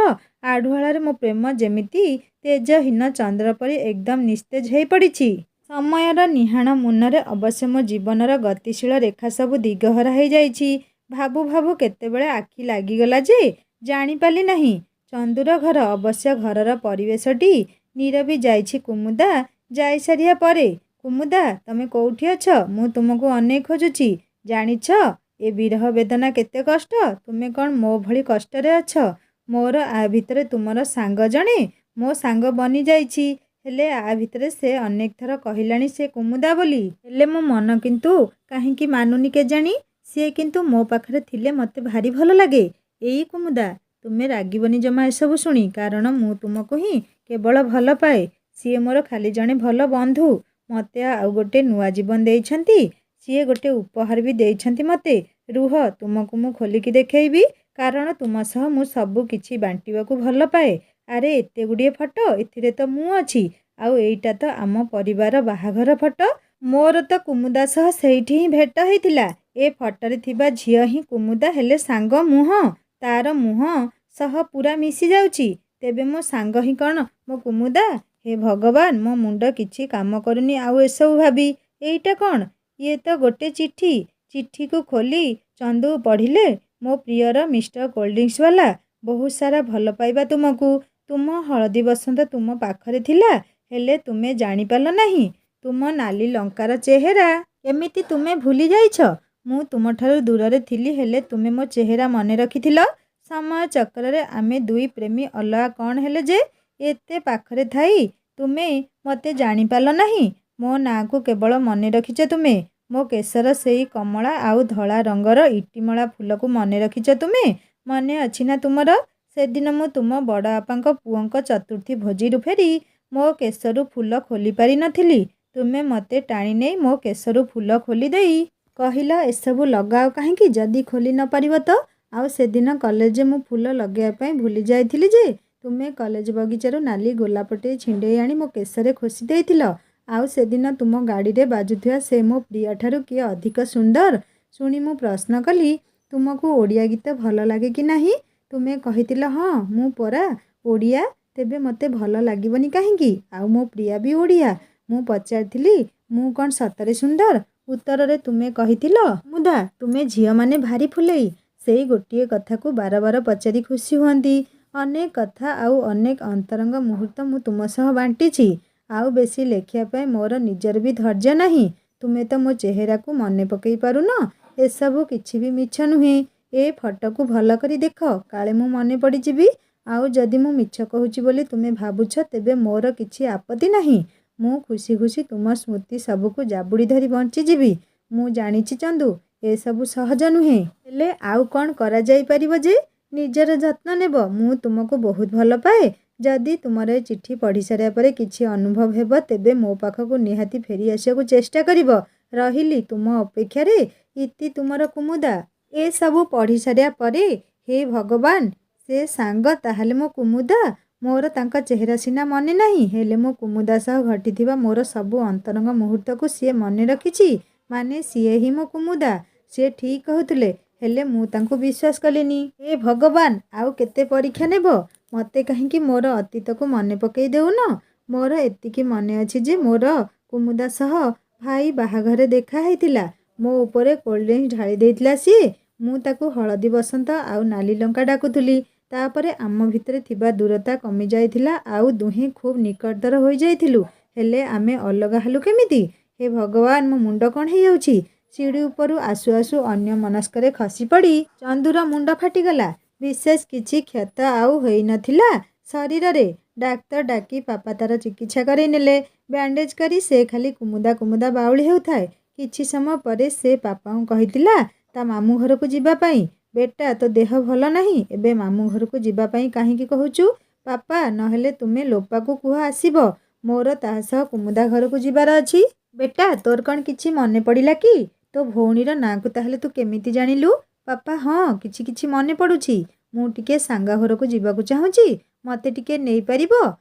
A: ଆଢ଼ୁଆଳରେ ମୋ ପ୍ରେମ ଯେମିତି ତେଜହୀନ ଚନ୍ଦ୍ର ପରି ଏକଦମ୍ ନିସ୍ତେଜ ହେଇ ପଡ଼ିଛି। ସମୟର ନିହାଣ ମୁନରେ ଅବଶ୍ୟ ମୋ ଜୀବନର ଗତିଶୀଳ ରେଖା ସବୁ ଦିଗହରା ହେଇଯାଇଛି। ଭାବୁ ଭାବୁ କେତେବେଳେ ଆଖି ଲାଗିଗଲା ଯେ ଜାଣିପାରିଲି ନାହିଁ। ଚନ୍ଦୁର ଘର। ଅବଶ୍ୟ ଘରର ପରିବେଶଟି ନୀରବି ଯାଇଛି କୁମୁଦା ଯାଇସାରିବା ପରେ। କୁମୁଦା, ତମେ କୋଉଠି ଅଛ? ମୁଁ ତୁମକୁ ଅନେକ ଖୋଜୁଛି। ଜାଣିଛ ଏ ବିରହ ବେଦନା କେତେ କଷ୍ଟ? ତୁମେ କ'ଣ ମୋ ଭଳି କଷ୍ଟରେ ଅଛ? ମୋର ଆ ଭିତରେ ତୁମର ସାଙ୍ଗ ଜଣେ ମୋ ସାଙ୍ଗ ବନିଯାଇଛି। ହେଲେ ଆ ଭିତରେ ସେ ଅନେକ ଥର କହିଲାଣି ସେ କୁମୁଦା ବୋଲି। ହେଲେ ମୋ ମନ କିନ୍ତୁ କାହିଁକି ମାନୁନି କେଜାଣି। ସିଏ କିନ୍ତୁ ମୋ ପାଖରେ ଥିଲେ ମୋତେ ଭାରି ଭଲ ଲାଗେ। ଏଇ କୁମୁଦା, ତୁମେ ରାଗିବନି ଜମା ଏସବୁ ଶୁଣି। କାରଣ ମୁଁ ତୁମକୁ ହିଁ କେବଳ ଭଲ ପାଏ। ସିଏ ମୋର ଖାଲି ଜଣେ ଭଲ ବନ୍ଧୁ। ମୋତେ ଆଉ ଗୋଟେ ନୂଆ ଜୀବନ ଦେଇଛନ୍ତି। ସିଏ ଗୋଟେ ଉପହାର ବି ଦେଇଛନ୍ତି ମୋତେ। ରୁହ, ତୁମକୁ ମୁଁ ଖୋଲିକି ଦେଖେଇବି। କାରଣ ତୁମ ସହ ମୁଁ ସବୁ କିଛି ବାଣ୍ଟିବାକୁ ଭଲ ପାଏ। ଆରେ ଏତେ ଗୁଡ଼ିଏ ଫଟୋ, ଏଥିରେ ତ ମୁଁ ଅଛି। ଆଉ ଏଇଟା ତ ଆମ ପରିବାର ବାହାଘର ଫଟୋ। ମୋର ତ କୁମୁଦା ସହ ସେଇଠି ହିଁ ଭେଟ ହେଇଥିଲା। ଏ ଫଟୋରେ ଥିବା ଝିଅ ହିଁ କୁମୁଦା। ହେଲେ ସାଙ୍ଗ ମୁହଁ ତାର ମୁହଁ ସହ ପୁରା ମିଶି ଯାଉଛି। ତେବେ ମୋ ସାଙ୍ଗ ହିଁ କ'ଣ ମୋ କୁମୁଦା? ହେ ଭଗବାନ, ମୋ ମୁଣ୍ଡ କିଛି କାମ କରୁନି ଆଉ ଏସବୁ ଭାବି। ଏଇଟା କ'ଣ? ଇଏ ତ ଗୋଟେ ଚିଠି। ଚିଠିକୁ ଖୋଲି ଚନ୍ଦୁ ପଢ଼ିଲେ। ମୋ ପ୍ରିୟର ମିଷ୍ଟର କୋଲ୍ଡଡ୍ରିଙ୍କସବାଲା, ବହୁତ ସାରା ଭଲ ପାଇବା ତୁମକୁ। ତୁମ ହଳଦୀ ବସନ୍ତ ତୁମ ପାଖରେ ଥିଲା। ହେଲେ ତୁମେ ଜାଣିପାରିଲ ନାହିଁ। ତୁମ ନାଲି ଲଙ୍କାର ଚେହେରା କେମିତି ତୁମେ ଭୁଲି ଯାଇଛ? ମୁଁ ତୁମଠାରୁ ଦୂରରେ ଥିଲି ହେଲେ ତୁମେ ମୋ ଚେହେରା ମନେ ରଖିଥିଲ। ସମୟ ଚକ୍ରରେ ଆମେ ଦୁଇ ପ୍ରେମୀ ଅଲଗା କ'ଣ ହେଲେ ଯେ ଏତେ ପାଖରେ ଥାଇ ତୁମେ ମୋତେ ଜାଣିପାରିଲ ନାହିଁ। ମୋ ନାଁକୁ କେବଳ ମନେ ରଖିଛ ତୁମେ। ମୋ କେଶର ସେଇ କମଳା ଆଉ ଧଳା ରଙ୍ଗର ଇଟିମଳା ଫୁଲକୁ ମନେ ରଖିଛ ତୁମେ। ମନେ ଅଛି ନା ତୁମର? ସେଦିନ ମୁଁ ତୁମ ବଡ଼ବାପାଙ୍କ ପୁଅଙ୍କ ଚତୁର୍ଥୀ ଭୋଜିରୁ ଫେରି ମୋ କେଶରୁ ଫୁଲ ଖୋଲି ପାରି ନଥିଲି। ତୁମେ ମୋତେ ଟାଣି ନେଇ ମୋ କେଶରୁ ଫୁଲ ଖୋଲି ଦେଇ କହିଲ, ଏସବୁ ଲଗାଅ କାହିଁକି ଯଦି ଖୋଲି ନ ପାରିବ ତ? ଆଉ ସେଦିନ କଲେଜରେ ମୁଁ ଫୁଲ ଲଗାଇବା ପାଇଁ ଭୁଲି ଯାଇଥିଲି ଯେ ତୁମେ କଲେଜ ବଗିଚାରୁ ନାଲି ଗୋଲାପଟେ ଛିଣ୍ଡେଇ ଆଣି ମୋ କେଶରେ ଖୋସି ଦେଇଥିଲ। ଆଉ ସେଦିନ ତୁମ ଗାଡ଼ିରେ ବାଜୁଥିବା ସେ ମୋ ପ୍ରିୟଠାରୁ କିଏ ଅଧିକ ସୁନ୍ଦର? ଶୁଣି ମୁଁ ପ୍ରଶ୍ନ କଲି, ତୁମକୁ ଓଡ଼ିଆ ଗୀତ ଭଲ ଲାଗେ କି ନାହିଁ? ତୁମେ କହିଥିଲ, ହଁ ମୁଁ ପରା ଓଡ଼ିଆ। ତେବେ ମୋତେ ଭଲ ଲାଗିବନି କାହିଁକି? ଆଉ ମୋ ପ୍ରିୟା ବି ଓଡ଼ିଆ। ମୁଁ ପଚାରିଥିଲି, ମୁଁ କ'ଣ ସତରେ ସୁନ୍ଦର? ଉତ୍ତରରେ ତୁମେ କହିଥିଲ, କୁମୁଦା, ତୁମେ ଝିଅମାନେ ଭାରି ଫୁଲେଇ। ସେଇ ଗୋଟିଏ କଥାକୁ ବାର ବାର ପଚାରି ଖୁସି ହୁଅନ୍ତି। ଅନେକ କଥା ଆଉ ଅନେକ ଅନ୍ତରଙ୍ଗ ମୁହୂର୍ତ୍ତ ମୁଁ ତୁମ ସହ ବାଣ୍ଟିଛି। ଆଉ ବେଶୀ ଲେଖିବା ପାଇଁ ମୋର ନିଜର ବି ଧୈର୍ଯ୍ୟ ନାହିଁ। ତୁମେ ତ ମୋ ଚେହେରାକୁ ମନେ ପକେଇ ପାରୁନ। ଏସବୁ କିଛି ବି ମିଛ ନୁହେଁ। ଏ ଫଟୋକୁ ଭଲ କରି ଦେଖ, କାଳେ ମୁଁ ମନେ ପଡ଼ିଯିବି। ଆଉ ଯଦି ମୁଁ ମିଛ କହୁଛି ବୋଲି ତୁମେ ଭାବୁଛ ତେବେ ମୋର କିଛି ଆପତ୍ତି ନାହିଁ। ମୁଁ ଖୁସି ଖୁସି ତୁମ ସ୍ମୃତି ସବୁକୁ ଜାବୁଡ଼ି ଧରି ବଞ୍ଚିଯିବି। ମୁଁ ଜାଣିଛି ଚନ୍ଦୁ, ଏସବୁ ସହଜ ନୁହେଁ। ହେଲେ ଆଉ କ'ଣ କରାଯାଇପାରିବ ଯେ? ନିଜର ଯତ୍ନ ନେବ। ମୁଁ ତୁମକୁ ବହୁତ ଭଲ ପାଏ। ଯଦି ତୁମର ଏ ଚିଠି ପଢ଼ି ସାରିବା ପରେ କିଛି ଅନୁଭବ ହେବ ତେବେ ମୋ ପାଖକୁ ନିହାତି ଫେରି ଆସିବାକୁ ଚେଷ୍ଟା କରିବ। ରହିଲି ତୁମ ଅପେକ୍ଷାରେ। ଇତି ତୁମର କୁମୁଦା। ଏସବୁ ପଢ଼ି ସାରିବା ପରେ, ହେ ଭଗବାନ, ସେ ସାଙ୍ଗ ତାହେଲେ ମୋ କୁମୁଦା। ମୋର ତାଙ୍କ ଚେହେରା ସିନା ମନେ ନାହିଁ, ହେଲେ ମୋ କୁମୁଦା ସହ ଘଟିଥିବା ମୋର ସବୁ ଅନ୍ତରଙ୍ଗ ମୁହୂର୍ତ୍ତକୁ ସିଏ ମନେ ରଖିଛି। ମାନେ ସିଏ ହିଁ ମୋ କୁମୁଦା। ସିଏ ଠିକ୍ କହୁଥିଲେ, ହେଲେ ମୁଁ ତାଙ୍କୁ ବିଶ୍ୱାସ କଲିନି। ହେ ଭଗବାନ, ଆଉ କେତେ ପରୀକ୍ଷା ନେବ? ମୋତେ କାହିଁକି ମୋର ଅତୀତକୁ ମନେ ପକେଇ ଦେଉନ? ମୋର ଏତିକି ମନେ ଅଛି ଯେ ମୋର କୁମୁଦା ସହ ଭାଇ ବାହାଘରେ ଦେଖା ହେଇଥିଲା। ମୋ ଉପରେ କୋଲ୍ଡ ଡ୍ରିଙ୍କ୍ସ ଢାଳି ଦେଇଥିଲା ସିଏ। ମୁଁ ତାକୁ ହଳଦୀ ବସନ୍ତ ଆଉ ନାଲି ଲଙ୍କା ଡାକୁଥିଲି। ତାପରେ ଆମ ଭିତରେ ଥିବା ଦୂରତା କମିଯାଇଥିଲା ଆଉ ଦୁହେଁ ଖୁବ୍ ନିକଟତର ହୋଇଯାଇଥିଲୁ। ହେଲେ ଆମେ ଅଲଗା ହେଲୁ କେମିତି? ହେ ଭଗବାନ, ମୋ ମୁଣ୍ଡ କ'ଣ ହେଇଯାଉଛି। ସିଡ଼ି ଉପରୁ ଆସୁ ଆସୁ ଅନ୍ୟ ମନସ୍କରେ ଖସି ପଡ଼ି ଚନ୍ଦୁର ମୁଣ୍ଡ ଫାଟିଗଲା। ବିଶେଷ କିଛି କ୍ଷତ ଆଉ ହୋଇନଥିଲା ଶରୀରରେ। ଡାକ୍ତର ଡାକି ବାପା ତାର ଚିକିତ୍ସା କରାଇ ନେଲେ। ବ୍ୟାଣ୍ଡେଜ୍ କରି ସେ ଖାଲି କୁମୁଦା କୁମୁଦା ବାଉଳି ହେଉଥାଏ। କିଛି ସମୟ ପରେ ସେ ବାପାଙ୍କୁ କହିଥିଲା ତା ମାମୁଁ ଘରକୁ ଯିବା ପାଇଁ। ବେଟା, ତୋ ଦେହ ଭଲ ନାହିଁ, ଏବେ ମାମୁଁ ଘରକୁ ଯିବା ପାଇଁ କାହିଁକି କହୁଛୁ? ବାପା, ନହେଲେ ତୁମେ ଲୋପାକୁ କୁହ ଆସିବ। ମୋର ତା ସହ କୁମୁଦା ଘରକୁ ଯିବାର ଅଛି। ବେଟା, ତୋର କ'ଣ କିଛି ମନେ ପଡ଼ିଲା କି? ତୋ ଭଉଣୀର ନାଁକୁ ତାହେଲେ ତୁ କେମିତି ଜାଣିଲୁ? ବାପା, ହଁ, କିଛି କିଛି ମନେ ପଡ଼ୁଛି। ମୁଁ ଟିକେ ସାଙ୍ଗ ଘରକୁ ଯିବାକୁ ଚାହୁଁଛି, ମୋତେ ଟିକେ ନେଇପାରିବ?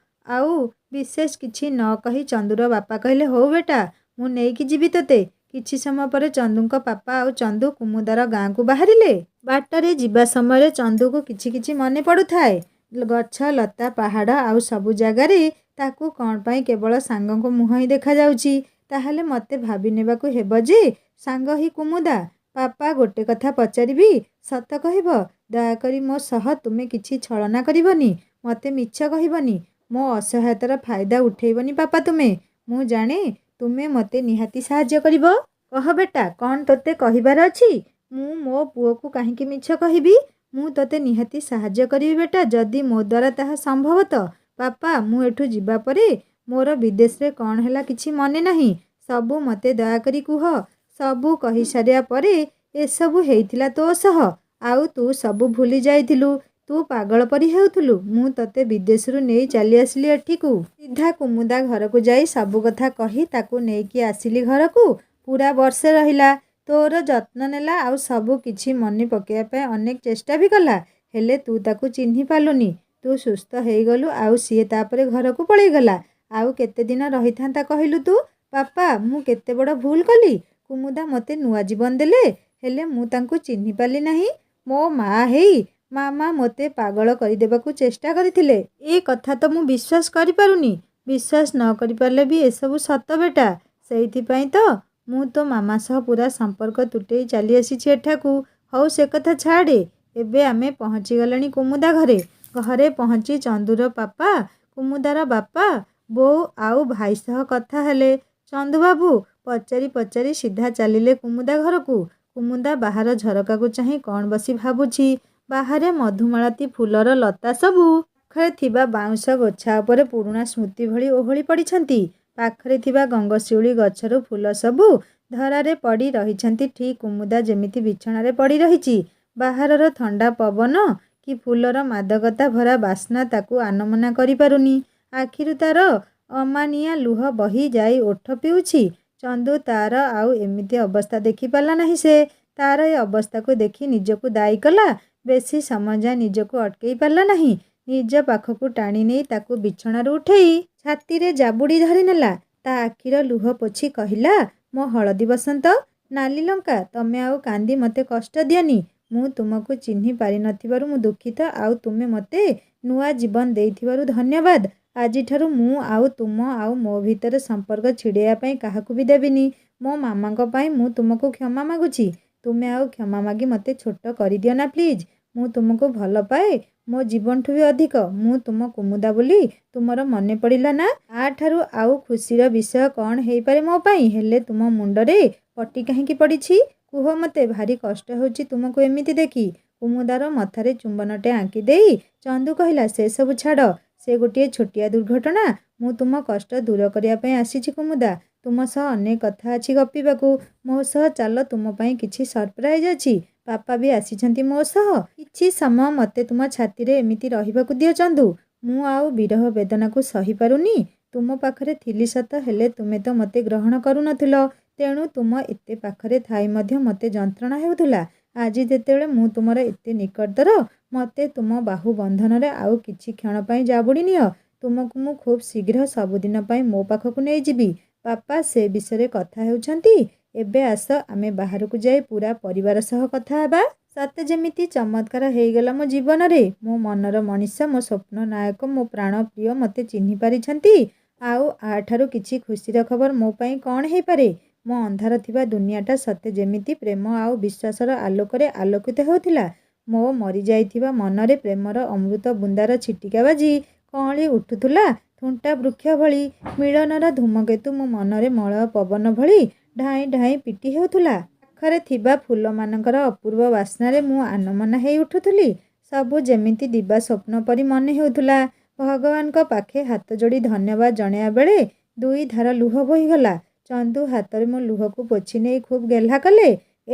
A: ଆଉ ବିଶେଷ କିଛି ନ କହି ଚନ୍ଦୁର ବାପା କହିଲେ, ହଉ ବେଟା, ମୁଁ ନେଇକି ଯିବି ତୋତେ। କିଛି ସମୟ ପରେ ଚନ୍ଦୁଙ୍କ ବାପା ଆଉ ଚନ୍ଦୁ କୁମୁଦାର ଗାଁକୁ ବାହାରିଲେ। ବାଟରେ ଯିବା ସମୟରେ ଚନ୍ଦୁକୁ କିଛି କିଛି ମନେ ପଡ଼ୁଥାଏ। ଗଛ ଲତା ପାହାଡ଼ ଆଉ ସବୁ ଜାଗାରେ ତାକୁ କ'ଣ ପାଇଁ କେବଳ ସାଙ୍ଗଙ୍କ ମୁହଁ ହିଁ ଦେଖାଯାଉଛି। ତାହେଲେ ମୋତେ ଭାବି ନେବାକୁ ହେବ ଯେ ସାଙ୍ଗ ହିଁ କୁମୁଦା। ବାପା, ଗୋଟେ କଥା ପଚାରିବି, ସତ କହିବ? ଦୟାକରି ମୋ ସହ ତୁମେ କିଛି ଛଳନା କରିବନି, ମୋତେ ମିଛ କହିବନି, ମୋ ଅସହାୟତାର ଫାଇଦା ଉଠେଇବନି ବାପା ତୁମେ। ମୁଁ ଜାଣେ ତୁମେ ମୋତେ ନିହାତି ସାହାଯ୍ୟ କରିବ। କହ ବେଟା, କ'ଣ ତୋତେ କହିବାର ଅଛି? ମୁଁ ମୋ ପୁଅକୁ କାହିଁକି ମିଛ କହିବି? ମୁଁ ତୋତେ ନିହାତି ସାହାଯ୍ୟ କରିବି ବେଟା, ଯଦି ମୋ ଦ୍ୱାରା ତାହା ସମ୍ଭବ ତ। ବାପା, ମୁଁ ଏଠୁ ଯିବା ପରେ ମୋର ବିଦେଶରେ କ'ଣ ହେଲା କିଛି ମନେ ନାହିଁ। ସବୁ ମୋତେ ଦୟାକରି କୁହ। ସବୁ କହିସାରିବା ପରେ, ଏସବୁ ହେଇଥିଲା ତୋ ସହ, ଆଉ ତୁ ସବୁ ଭୁଲି ଯାଇଥିଲୁ। ତୁ ପାଗଳ ପରି ହେଉଥିଲୁ। ମୁଁ ତୋତେ ବିଦେଶରୁ ନେଇ ଚାଲି ଆସିଲି ଏଠିକୁ। ସିଧା କୁମୁଦା ଘରକୁ ଯାଇ ସବୁ କଥା କହି ତାକୁ ନେଇକି ଆସିଲି ଘରକୁ। ପୁରା ବର୍ଷେ ରହିଲା, ତୋର ଯତ୍ନ ନେଲା ଆଉ ସବୁ କିଛି ମନେ ପକାଇବା ପାଇଁ ଅନେକ ଚେଷ୍ଟା ବି କଲା। ହେଲେ ତୁ ତାକୁ ଚିହ୍ନି ପାରିଲୁନି। ତୁ ସୁସ୍ଥ ହେଇଗଲୁ ଆଉ ସିଏ ତାପରେ ଘରକୁ ପଳେଇଗଲା। ଆଉ କେତେ ଦିନ ରହିଥାନ୍ତା କହିଲୁ ତୁ? ବାପା, ମୁଁ କେତେ ବଡ଼ ଭୁଲ କଲି। କୁମୁଦା ମୋତେ ନୂଆ ଜୀବନ ଦେଲେ, ହେଲେ ମୁଁ ତାଙ୍କୁ ଚିହ୍ନି ପାରିଲି ନାହିଁ। ମୋ ମା ହେଇ ମାମା ମୋତେ ପାଗଳ କରିଦେବାକୁ ଚେଷ୍ଟା କରିଥିଲେ। ଏ କଥା ତ ମୁଁ ବିଶ୍ୱାସ କରିପାରୁନି। ବିଶ୍ୱାସ ନ କରିପାରିଲେ ବି ଏସବୁ ସତ ବେଟା। ସେଇଥିପାଇଁ ତ ମୁଁ ତୋ ମାମା ସହ ପୁରା ସମ୍ପର୍କ ତୁଟେଇ ଚାଲି ଆସିଛି ଏଠାକୁ। ହଉ, ସେ କଥା ଛାଡ଼େ। ଏବେ ଆମେ ପହଞ୍ଚିଗଲାଣି କୁମୁଦା ଘରେ। ଘରେ ପହଞ୍ଚି ଚନ୍ଦୁର ବାପା, କୁମୁଦାର ବାପା, ବୋଉ ଆଉ ଭାଇ ସହ କଥା ହେଲେ। ଚନ୍ଦୁବାବୁ ପଚାରି ପଚାରି ସିଧା ଚାଲିଲେ କୁମୁଦା ଘରକୁ। କୁମୁଦା ବାହାର ଝରକାକୁ ଚାହିଁ କ'ଣ ବସି ଭାବୁଛି। ବାହାରେ ମଧୁମାଳତୀ ଫୁଲର ଲତା ସବୁ ପାଖରେ ଥିବା ବାଉଁଶ ଗୋଛା ଉପରେ ପୁରୁଣା ସ୍ମୃତି ଭଳି ଓହଳି ପଡ଼ିଛନ୍ତି। ପାଖରେ ଥିବା ଗଙ୍ଗଶିଉଳି ଗଛରୁ ଫୁଲ ସବୁ ଧରାରେ ପଡ଼ି ରହିଛନ୍ତି, ଠିକ୍ କୁମୁଦା ଯେମିତି ବିଛଣାରେ ପଡ଼ି ରହିଛି। ବାହାରର ଥଣ୍ଡା ପବନ କି ଫୁଲର ମାଦକତା ଭରା ବାସ୍ନା ତାକୁ ଆନମନା କରିପାରୁନି। ଆଖିରୁ ତାର ଅମାନିଆ ଲୁହ ବହି ଯାଇ ଓଠ ପିଉଛି। ଚନ୍ଦୁ ତାର ଆଉ ଏମିତି ଅବସ୍ଥା ଦେଖିପାରିଲା ନାହିଁ। ସେ ତାର ଏ ଅବସ୍ଥାକୁ ଦେଖି ନିଜକୁ ଦାୟୀ କଲା। ବେଶୀ ସମୟ ଯାଏ ନିଜକୁ ଅଟକେଇ ପାରିଲା ନାହିଁ। ନିଜ ପାଖକୁ ଟାଣି ନେଇ ତାକୁ ବିଛଣାରୁ ଉଠେଇ ଛାତିରେ ଜାବୁଡ଼ି ଧରିନେଲା। ତା ଆଖିର ଲୁହ ପୋଛି କହିଲା, ମୋ ହଳଦୀ ବସନ୍ତ, ନାଲି ଲଙ୍କା, ତମେ ଆଉ କାନ୍ଦି ମୋତେ କଷ୍ଟ ଦିଅନି। ମୁଁ ତୁମକୁ ଚିହ୍ନି ପାରିନଥିବାରୁ ମୁଁ ଦୁଃଖିତ, ଆଉ ତୁମେ ମୋତେ ନୂଆ ଜୀବନ ଦେଇଥିବାରୁ ଧନ୍ୟବାଦ। ଆଜିଠାରୁ ମୁଁ ଆଉ ତୁମ ଆଉ ମୋ ଭିତରେ ସମ୍ପର୍କ ଛିଡ଼େଇବା ପାଇଁ କାହାକୁ ବି ଦେବିନି। ମୋ ମାମାଙ୍କ ପାଇଁ ମୁଁ ତୁମକୁ କ୍ଷମା ମାଗୁଛି। ତୁମେ ଆଉ କ୍ଷମା ମାଗି ମୋତେ ଛୋଟ କରିଦିଅ ନା ପ୍ଲିଜ୍। ମୁଁ ତୁମକୁ ଭଲ ପାଏ, ମୋ ଜୀବନଠୁ ବି ଅଧିକ। ମୁଁ ତୁମ କୁମୁଦା ବୋଲି ତୁମର ମନେ ପଡ଼ିଲା ନା? ଆଠାରୁ ଆଉ ଖୁସିର ବିଷୟ କ'ଣ ହେଇପାରେ ମୋ ପାଇଁ? ହେଲେ ତୁମ ମୁଣ୍ଡରେ ପଟି କାହିଁକି ପଡ଼ିଛି? କୁହ ମୋତେ, ଭାରି କଷ୍ଟ ହେଉଛି ତୁମକୁ ଏମିତି ଦେଖି। କୁମୁଦାର ମଥାରେ ଚୁମ୍ବନଟେ ଆଙ୍କି ଦେଇ ଚନ୍ଦୁ କହିଲା, ସେସବୁ ଛାଡ଼, ସେ ଗୋଟିଏ ଛୋଟିଆ ଦୁର୍ଘଟଣା। ମୁଁ ତୁମ କଷ୍ଟ ଦୂର କରିବା ପାଇଁ ଆସିଛି କୁମୁଦା। ତୁମ ସହ ଅନେକ କଥା ଅଛି ଗପିବାକୁ। ମୋ ସହ ଚାଲ, ତୁମ ପାଇଁ କିଛି ସରପ୍ରାଇଜ୍ ଅଛି। ବାପା ବି ଆସିଛନ୍ତି ମୋ ସହ। କିଛି ସମୟ ମୋତେ ତୁମ ଛାତିରେ ଏମିତି ରହିବାକୁ ଦିଅ ଚନ୍ଦୁ। ମୁଁ ଆଉ ବିରହ ବେଦନାକୁ ସହିପାରୁନି। ତୁମ ପାଖରେ ଥିଲି ସତ, ହେଲେ ତୁମେ ତ ମୋତେ ଗ୍ରହଣ କରୁନଥିଲ। ତେଣୁ ତୁମ ଏତେ ପାଖରେ ଥାଇ ମଧ୍ୟ ମୋତେ ଯନ୍ତ୍ରଣା ହେଉଥିଲା। ଆଜି ଯେତେବେଳେ ମୁଁ ତୁମର ଏତେ ନିକଟତର, ମୋତେ ତୁମ ବାହୁ ବନ୍ଧନରେ ଆଉ କିଛି କ୍ଷଣ ପାଇଁ ଜାବୁଡ଼ି ନିଅ। ତୁମକୁ ମୁଁ ଖୁବ୍ ଶୀଘ୍ର ସବୁଦିନ ପାଇଁ ମୋ ପାଖକୁ ନେଇଯିବି। ବାପା, ସେ ବିଷୟରେ କଥା ହେଉଛନ୍ତି? ଏବେ ଆସ, ଆମେ ବାହାରକୁ ଯାଇ ପୁରା ପରିବାର ସହ କଥା ହେବା। ସତେ ଯେମିତି ଚମତ୍କାର ହେଇଗଲା ମୋ ଜୀବନରେ। ମୋ ମନର ମଣିଷ, ମୋ ସ୍ୱପ୍ନ ନାୟକ, ମୋ ପ୍ରାଣ ପ୍ରିୟ ମୋତେ ଚିହ୍ନି ପାରିଛନ୍ତି। ଆଉ ଆଠାରୁ କିଛି ଖୁସିର ଖବର ମୋ ପାଇଁ କ'ଣ ହେଇପାରେ? ମୋ ଅନ୍ଧାର ଥିବା ଦୁନିଆଟା ସତେ ଯେମିତି ପ୍ରେମ ଆଉ ବିଶ୍ୱାସର ଆଲୋକରେ ଆଲୋକିତ ହେଉଥିଲା। ମୋ ମରିଯାଇଥିବା ମନରେ ପ୍ରେମର ଅମୃତ ବୁନ୍ଦାର ଛିଟିକା ବାଜି କଅଁଳି ଉଠୁଥିଲା ଥୁଣ୍ଟା ବୃକ୍ଷ ଭଳି। ମିଳନର ଧୂମକେତୁ ମୋ ମନରେ ମଳୟ ପବନ ଭଳି ଢାଇଁ ଢାଇଁ ପିଟି ହେଉଥିଲା। ପାଖରେ ଥିବା ଫୁଲମାନଙ୍କର ଅପୂର୍ବ ବାସ୍ନାରେ ମୁଁ ଆନମନା ହେଇ ଉଠୁଥିଲି। ସବୁ ଯେମିତି ଦିବା ସ୍ୱପ୍ନ ପରି ମନେ ହେଉଥିଲା। ଭଗବାନଙ୍କ ପାଖେ ହାତ ଯୋଡ଼ି ଧନ୍ୟବାଦ ଜଣାଇବା ବେଳେ ଦୁଇ ଧାର ଲୁହ ବୋହିଗଲା। ଚନ୍ଦୁ ହାତରେ ମୋ ଲୁହକୁ ପୋଛି ନେଇ ଖୁବ୍ ଗେହ୍ଲା କଲେ।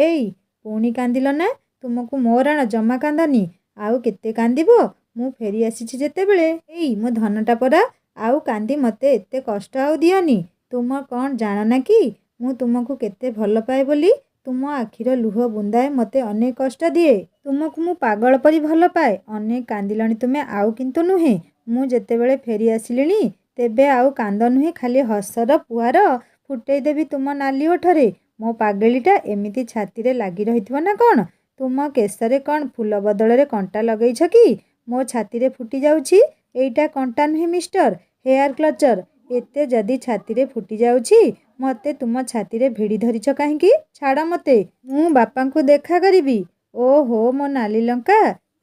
A: ଏଇ ପୁଣି କାନ୍ଦିଲ ନା? ତୁମକୁ ମୋ ରାଣ ଜମା କାନ୍ଦନି। ଆଉ କେତେ କାନ୍ଦିବ? ମୁଁ ଫେରି ଆସିଛି ଯେତେବେଳେ। ଏଇ ମୋ ଧନଟା ପରା। ଆଉ କାନ୍ଦି ମୋତେ ଏତେ କଷ୍ଟ ଆଉ ଦିଅନି। ତୁମ କ'ଣ ଜାଣ ନା କି ମୁଁ ତୁମକୁ କେତେ ଭଲ ପାଏ ବୋଲି? ତୁମ ଆଖିର ଲୁହ ବୁନ୍ଦାଏ ମୋତେ ଅନେକ କଷ୍ଟ ଦିଏ। ତୁମକୁ ମୁଁ ପାଗଳ ପରି ଭଲ ପାଏ। ଅନେକ କାନ୍ଦିଲଣି ତୁମେ, ଆଉ କିନ୍ତୁ ନୁହେଁ। ମୁଁ ଯେତେବେଳେ ଫେରି ଆସିଲିଣି ତେବେ ଆଉ କାନ୍ଦ ନୁହେଁ, ଖାଲି ହସର ଫୁଆର ଫୁଟେଇ ଦେବି ତୁମ ନାଲି ଓଠରେ। ମୋ ପାଗେଳିଟା ଏମିତି ଛାତିରେ ଲାଗି ରହିଥିବ ନା କ'ଣ? ତୁମ କେଶରେ କ'ଣ ଫୁଲ ବଦଳରେ କଣ୍ଟା ଲଗେଇଛ କି? ମୋ ଛାତିରେ ଫୁଟି ଯାଉଛି। ଏଇଟା କଣ୍ଟା ନୁହେଁ ମିଷ୍ଟର ହେୟାର କ୍ଲଚର। ଏତେ ଯଦି ଛାତିରେ ଫୁଟି ଯାଉଛି ମୋତେ ତୁମ ଛାତିରେ ଭିଡ଼ି ଧରିଛ କାହିଁକି? ଛାଡ଼ ମୋତେ, ମୁଁ ବାପାଙ୍କୁ ଦେଖା କରିବି। ଓହୋ ମୋ ନାଲି ଲଙ୍କା,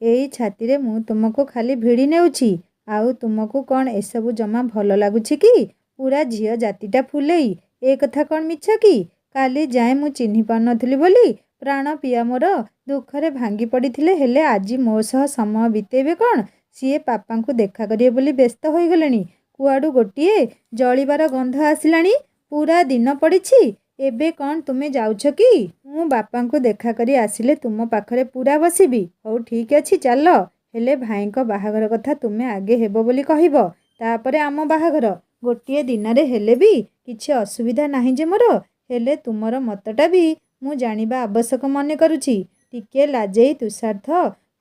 A: ଏଇ ଛାତିରେ ମୁଁ ତୁମକୁ ଖାଲି ଭିଡ଼ି ନେଉଛି। ଆଉ ତୁମକୁ କ'ଣ ଏସବୁ ଜମା ଭଲ ଲାଗୁଛି କି? ପୁରା ଝିଅ ଜାତିଟା ଫୁଲେଇ। ଏ କଥା କ'ଣ ମିଛ କି? କାଲି ଯାଏଁ ମୁଁ ଚିହ୍ନି ପାରୁନଥିଲି ବୋଲି ପ୍ରାଣ ପିଆ ମୋର ଦୁଃଖରେ ଭାଙ୍ଗି ପଡ଼ିଥିଲେ, ହେଲେ ଆଜି ମୋ ସହ ସମୟ ବିତେଇବେ କ'ଣ? ସିଏ ପାପାଙ୍କୁ ଦେଖା କରିବେ ବୋଲି ବ୍ୟସ୍ତ ହୋଇଗଲେଣି। କୁଆଡ଼ୁ ଗୋଟିଏ ଜଳିବାର ଗନ୍ଧ ଆସିଲାଣି। ପୁରା ଦିନ ପଡ଼ିଛି। ଏବେ କ'ଣ ତୁମେ ଯାଉଛ କି? ମୁଁ ବାପାଙ୍କୁ ଦେଖା କରି ଆସିଲେ ତୁମ ପାଖରେ ପୁରା ବସିବି। ହଉ ଠିକ୍ ଅଛି ଚାଲ। ହେଲେ ଭାଇଙ୍କ ବାହାଘର କଥା ତୁମେ ଆଗେ ହେବ ବୋଲି କହିବ, ତାପରେ ଆମ ବାହାଘର। ଗୋଟିଏ ଦିନରେ ହେଲେ ବି କିଛି ଅସୁବିଧା ନାହିଁ ଯେ ମୋର। ହେଲେ ତୁମର ମତଟା ବି ମୁଁ ଜାଣିବା ଆବଶ୍ୟକ ମନେ କରୁଛି। ଟିକେ ଲାଜେଇ ତୁଷାର୍ଥ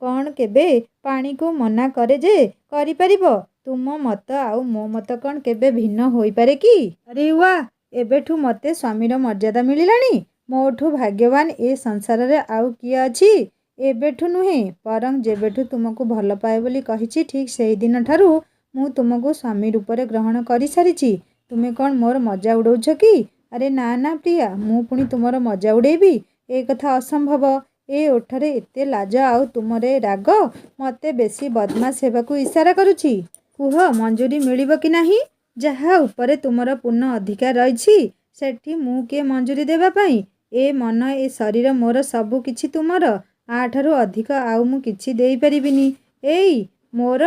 A: କ'ଣ କେବେ ପାଣିକୁ ମନା କରେ ଯେ କରିପାରିବ? ତୁମ ମତ ଆଉ ମୋ ମତ କ'ଣ କେବେ ଭିନ୍ନ ହୋଇପାରେ କି? ଆରେ ୱା, ଏବେଠୁ ମୋତେ ସ୍ୱାମୀର ମର୍ଯ୍ୟାଦା ମିଳିଲାଣି। ମୋଠୁ ଭାଗ୍ୟବାନ ଏ ସଂସାରରେ ଆଉ କିଏ ଅଛି? ଏବେଠୁ ନୁହେଁ, ବରଂ ଯେବେଠୁ ତୁମକୁ ଭଲ ପାଏ ବୋଲି କହିଛି ଠିକ୍ ସେଇଦିନ ଠାରୁ ମୁଁ ତୁମକୁ ସ୍ୱାମୀ ରୂପରେ ଗ୍ରହଣ କରିସାରିଛି। ତୁମେ କ'ଣ ମୋର ମଜା ଉଡ଼ଉଛ କି? ଆରେ ନା ନା ପ୍ରିୟା, ମୁଁ ପୁଣି ତୁମର ମଜା ଉଡ଼େଇବି? ଏ କଥା ଅସମ୍ଭବ। ଏ ଓଠରେ ଏତେ ଲାଜ ଆଉ ତୁମର ଏ ରାଗ ମୋତେ ବେଶୀ ବଦମାସ ହେବାକୁ ଇସାରା କରୁଛି। କୁହ, ମଞ୍ଜୁରୀ ମିଳିବ କି ନାହିଁ? ଯାହା ଉପରେ ତୁମର ପୂର୍ଣ୍ଣ ଅଧିକାର ରହିଛି ସେଠି ମୁଁ କିଏ ମଞ୍ଜୁରୀ ଦେବା ପାଇଁ? ଏ ମନ, ଏ ଶରୀର ମୋର, ସବୁ କିଛି ତୁମର। ଆଠାରୁ ଅଧିକ ଆଉ ମୁଁ କିଛି ଦେଇପାରିବିନି। ଏଇ ମୋର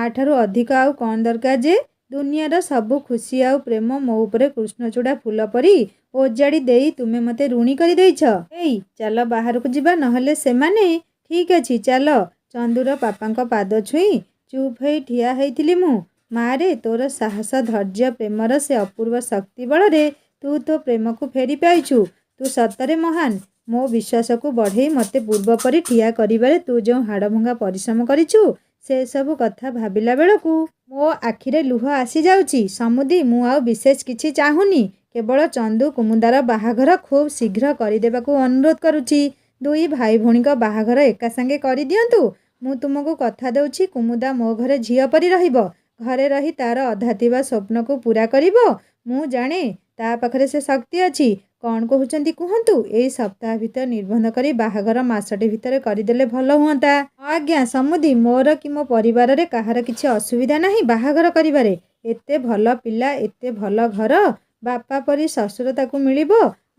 A: ଆଠାରୁ ଅଧିକ ଆଉ କ'ଣ ଦରକାର ଯେ? ଦୁନିଆର ସବୁ ଖୁସି ଆଉ ପ୍ରେମ ମୋ ଉପରେ କୃଷ୍ଣଚୂଡ଼ା ଫୁଲ ପରି ଓଜାଡ଼ି ଦେଇ ତୁମେ ମୋତେ ଋଣୀ କରିଦେଇଛ। ଏଇ ଚାଲ ବାହାରକୁ ଯିବା, ନହେଲେ ସେମାନେ। ଠିକ୍ ଅଛି ଚାଲ। ଚନ୍ଦୁର ପାପାଙ୍କ ପାଦ ଛୁଇଁ ଚୁପ୍ ହୋଇ ଠିଆ ହେଇଥିଲି ମୁଁ। ମାରେ, ତୋର ସାହସ, ଧୈର୍ଯ୍ୟ, ପ୍ରେମର ସେ ଅପୂର୍ବ ଶକ୍ତି ବଳରେ ତୁ ତୋ ପ୍ରେମକୁ ଫେରି ପାଇଛୁ। ତୁ ସତରେ ମହାନ। ମୋ ବିଶ୍ୱାସକୁ ବଢ଼େଇ ମୋତେ ପୂର୍ବ ପରି ଠିଆ କରିବାରେ ତୁ ଯେଉଁ ହାଡ଼ଭଙ୍ଗା ପରିଶ୍ରମ କରିଛୁ, ସେସବୁ କଥା ଭାବିଲା ବେଳକୁ ମୋ ଆଖିରେ ଲୁହ ଆସିଯାଉଛି। ସମୁଦି, ମୁଁ ଆଉ ବିଶେଷ କିଛି ଚାହୁଁନି। କେବଳ ଚନ୍ଦୁ କୁମୁଦାର ବାହାଘର ଖୁବ୍ ଶୀଘ୍ର କରିଦେବାକୁ ଅନୁରୋଧ କରୁଛି। ଦୁଇ ଭାଇ ଭଉଣୀଙ୍କ ବାହାଘର ଏକା ସାଙ୍ଗେ କରିଦିଅନ୍ତୁ। ମୁଁ ତୁମକୁ କଥା ଦେଉଛି, କୁମୁଦା ମୋ ଘରେ ଝିଅ ପରି ରହିବ। ଘରେ ରହି ତା'ର ଅଧା ଥିବା ସ୍ୱପ୍ନକୁ ପୂରା କରିବ। ମୁଁ ଜାଣେ ତା ପାଖରେ ସେ ଶକ୍ତି ଅଛି। କ'ଣ କହୁଛନ୍ତି କୁହନ୍ତୁ? ଏଇ ସପ୍ତାହ ଭିତରେ ନିର୍ବନ୍ଧ କରି ବାହାଘର ମାସଟେ ଭିତରେ କରିଦେଲେ ଭଲ ହୁଅନ୍ତା। ଆଜ୍ଞା ସମୁଦି, ମୋର କି ମୋ ପରିବାରରେ କାହାର କିଛି ଅସୁବିଧା ନାହିଁ ବାହାଘର କରିବାରେ। ଏତେ ଭଲ ପିଲା, ଏତେ ଭଲ ଘର, ବାପା ପରି ଶ୍ୱଶୁର ତାକୁ ମିଳିବ।